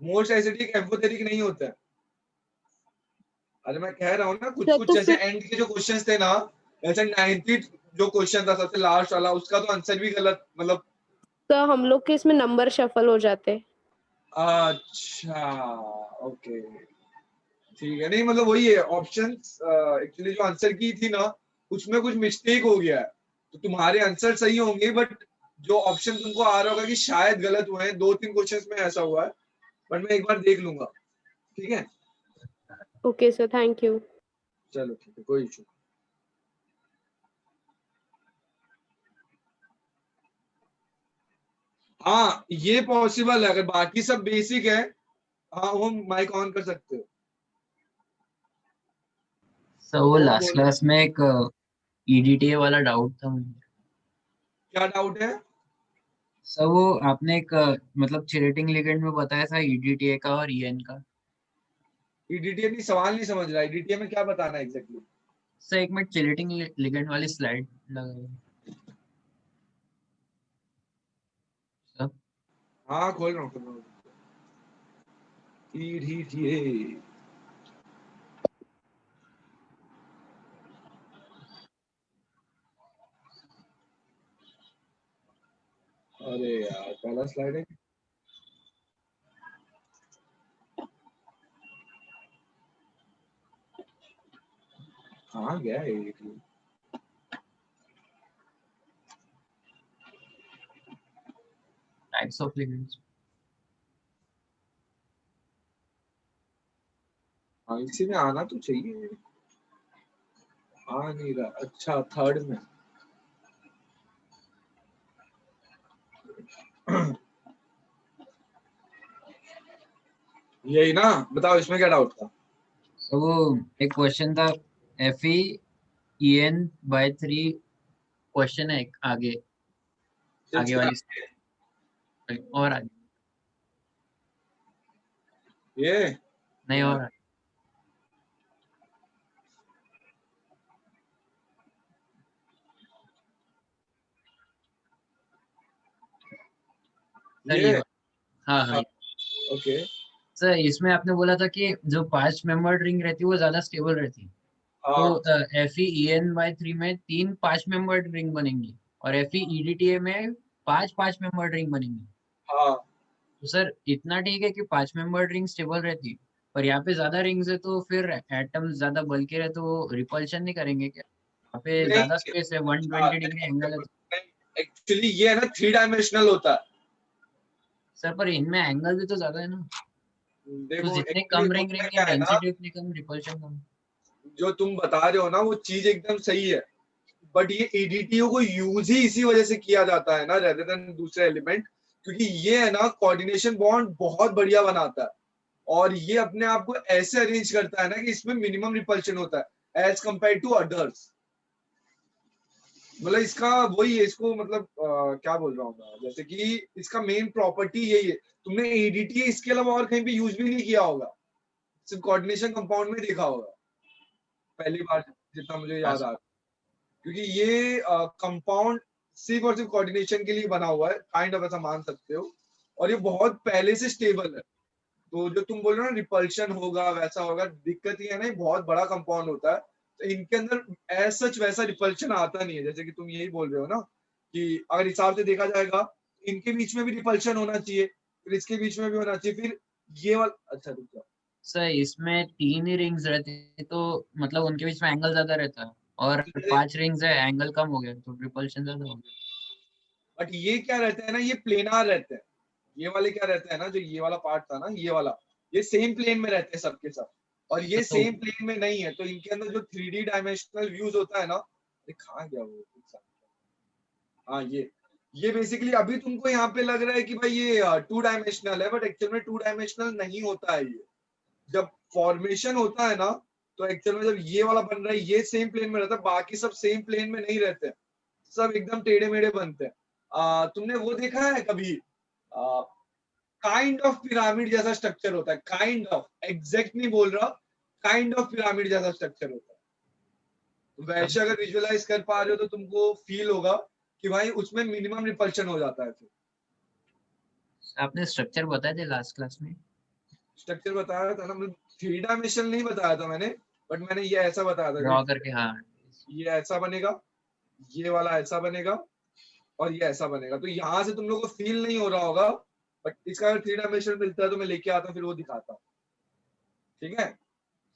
[SPEAKER 1] मोस्ट एसिडिक एम्फोटेरिक नहीं होता है। अरे मैं कह रहा हूँ ना कुछ
[SPEAKER 2] सर
[SPEAKER 1] कुछ
[SPEAKER 2] तो
[SPEAKER 1] जैसे
[SPEAKER 2] फिर
[SPEAKER 1] एंड के जो क्वेश्चंस थे ना, जैसे 90 जो क्वेश्चन था सबसे लास्ट वाला उसका तो आंसर भी गलत, मतलब।
[SPEAKER 2] तो हम लोग के इसमें नंबर शफल हो जाते।
[SPEAKER 1] अच्छा, ओके, ठीक है। नहीं मतलब वही है ऑप्शंस, एक्चुअली जो आंसर की थी ना उसमें कुछ मिस्टेक हो गया है, तो तुम्हारे आंसर सही होंगे बट जो ऑप्शन तुमको आ रहा होगा कि शायद गलत हुए हैं, 2-3 क्वेश्चंस में ऐसा हुआ है, बट मैं एक बार देख लूंगा, ठीक है।
[SPEAKER 2] Okay sir, thank you.
[SPEAKER 1] चलो ठीक है, कोई इशू। हाँ ये पॉसिबल है, अगर बाकी सब बेसिक है, हाँ वो माइक ऑन कर सकते हो।
[SPEAKER 3] सर वो
[SPEAKER 1] बोलो
[SPEAKER 3] लास्ट
[SPEAKER 1] बोलो,
[SPEAKER 3] क्लास में एक ईडीटीए वाला डाउट था मुझे।
[SPEAKER 1] क्या डाउट है?
[SPEAKER 3] सर वो आपने एक मतलब चिलेटिंग लिगेंड में बताया था ईडीटीए का और ईएन का।
[SPEAKER 1] ईडीटीए नहीं, सवाल नहीं समझ रहा, ईडीटीए में क्या बताना है एग्जैक्टली?
[SPEAKER 3] सर एक मिनट, चिलेटिंग लिगेंड वाली स्लाइड लगाइए सर।
[SPEAKER 1] हाँ खोल रहा हूँ। ईडीटीए, अरे यार पहला स्लाइड है, कहाँ गया है ईडीटीए?
[SPEAKER 3] Types of ligands.
[SPEAKER 1] हाँ इसी में आना तो चाहिए, आ नहीं रहा। अच्छा थर्ड में, यही ना, बताओ इसमें क्या डाउट था?
[SPEAKER 3] सर वो एक क्वेश्चन था, FeEn/3 क्वेश्चन है एक आगे, आगे वाली slide, और आगे
[SPEAKER 1] ये
[SPEAKER 3] नहीं, और आगे। सर ये
[SPEAKER 1] ये
[SPEAKER 3] हाँ हाँ।
[SPEAKER 1] हाँ, ओके
[SPEAKER 3] सर इसमें आपने बोला था कि जो 5 मेंबर्ड रिंग रहती है वो ज्यादा स्टेबल रहती है,
[SPEAKER 1] हाँ
[SPEAKER 3] तो FeEn/3 में 3 5 मेंबर्ड रिंग बनेंगी और FeEDTA में 5 5 मेंबर्ड रिंग बनेंगी।
[SPEAKER 1] हाँ।
[SPEAKER 3] तो सर इतना ठीक है कि 5 मेंबर्ड रिंग स्टेबल रहती है, पर यहाँ पे ज्यादा रिंग्स है तो फिर एटम्स ज्यादा बल के रहे तो वो रिपल्शन नहीं करेंगे क्या? यहाँ पे
[SPEAKER 1] नहीं
[SPEAKER 3] ज्यादा स्पेस है,
[SPEAKER 1] हाँ,
[SPEAKER 3] 120 डिग्री एंगल है तो।
[SPEAKER 1] एक्चुअली ये है ना 3 डायमेंशनल होता है।
[SPEAKER 3] सर पर इनमें एंगल भी तो ज्यादा है ना, तो
[SPEAKER 1] देखो
[SPEAKER 3] जितने
[SPEAKER 1] एक्चुअली
[SPEAKER 3] कम रिंग
[SPEAKER 1] होता
[SPEAKER 3] रहेंगे
[SPEAKER 1] क्या है ना,
[SPEAKER 3] डेंसिटी उतनी कम, रिपल्शन कम।
[SPEAKER 1] जो तुम बता रहे हो ना वो चीज एकदम सही है, बट ये ईडीटीओ को यूज ही इसी वजह से किया जाता है ना रेदर देन दूसरे एलिमेंट, क्योंकि ये है ना कोऑर्डिनेशन बॉन्ड बहुत बढ़िया बनाता है, और ये अपने आप को ऐसे अरेंज करता है ना कि इसमें मिनिमम रिपल्शन होता है एज कंपेयर टू अदर्स। मतलब इसका वही है, इसको मतलब क्या बोल रहा हूँ मैं, जैसे कि इसका मेन प्रॉपर्टी यही है। तुमने ईडीटी इसके अलावा और कहीं पे यूज भी नहीं किया होगा, सिर्फ कोऑर्डिनेशन कंपाउंड में देखा होगा पहली बार, जितना मुझे याद आ रहा है। क्योंकि ये कंपाउंड सिर्फ और सिर्फ कोऑर्डिनेशन के लिए बना हुआ है, काइंड ऑफ, ऐसा मान सकते हो। और ये बहुत पहले से स्टेबल है, तो जो तुम बोल रहे हो ना रिपल्शन होगा वैसा होगा, दिक्कत ये है ना ये बहुत बड़ा कंपाउंड होता है, तो इनके अंदर एज सच वैसा रिपल्शन आता नहीं है, जैसे कि तुम यही बोल रहे हो ना कि अगर हिसाब से देखा जाएगा इनके बीच में भी रिपल्शन होना चाहिए, फिर इसके बीच में भी होना चाहिए, फिर ये वाला, अच्छा रुक जाओ।
[SPEAKER 3] सर इसमें 3 ही रिंग्स रहती है तो मतलब उनके बीच में एंगल ज्यादा रहता है, और 5 रिंग्स है एंगल कम हो गया तो रिपल्शन ज्यादा हो गया।
[SPEAKER 1] बट ये क्या रहता है ना, ये प्लेनार रहते हैं, ये वाले क्या रहता है ना, जो ये वाला पार्ट था ना ये वाला, ये सेम प्लेन में रहते हैं सबके सब, और ये
[SPEAKER 3] तो
[SPEAKER 1] सेम प्लेन में नहीं है, तो इनके अंदर जो 3D डायमेंशनल व्यूज होता है ना, ये कहाँ गया वो, हाँ ये ये बेसिकली अभी तुमको यहाँ पे लग रहा है कि भाई ये 2 डायमेंशनल है, बट एक्चुअल में 2 डायमेंशनल नहीं होता है ये। जब फॉर्मेशन होता है ना, तो एक्चुअल में जब ये वाला बन रहा है, ये सेम प्लेन में रहता है, बाकी सब सेम प्लेन में नहीं रहते, सब एकदम टेढ़े मेढ़े बनते हैं। तुमने वो देखा है कभी, काइंड ऑफ पिरामिड जैसा स्ट्रक्चर होता है, काइंड ऑफ, एग्जैक्ट नहीं बोल रहा, काइंड ऑफ पिरामिड जैसा स्ट्रक्चर होता है। वैसे अगर विजुअलाइज कर पा रहे हो तो तुमको फील होगा कि भाई उसमें मिनिमम रिपल्शन हो जाता है। फिर
[SPEAKER 3] आपने स्ट्रक्चर बताए थे लास्ट क्लास में।
[SPEAKER 1] स्ट्रक्चर बताया था ना, मतलब 3 डायमेंशन नहीं बताया था मैंने, बट मैंने ये ऐसा बताया था,
[SPEAKER 3] ड्रॉ करके, हाँ।
[SPEAKER 1] ये ऐसा बनेगा, ये वाला ऐसा बनेगा, और ये ऐसा बनेगा। तो यहाँ से तुम लोग को फील नहीं हो रहा होगा, बट इसका अगर 3 डायमेंशन मिलता है तो मैं लेके आता हूँ, फिर वो दिखाता हूँ। ठीक है।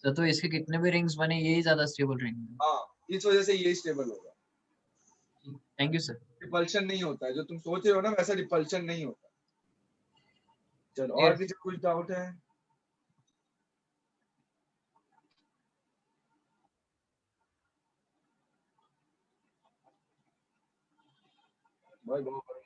[SPEAKER 3] सर तो इसके कितने भी रिंग्स बने यही ज्यादा स्टेबल रहेंगे।
[SPEAKER 1] हाँ, इस वजह से ये स्टेबल होगा।
[SPEAKER 3] Thank you sir.
[SPEAKER 1] रिपल्शन नहीं होता है, जो तुम सोच रहे हो ना वैसा रिपल्शन नहीं होता। चलो, और
[SPEAKER 3] Yes.
[SPEAKER 1] किसी को कुछ डाउट है? भाई बहुत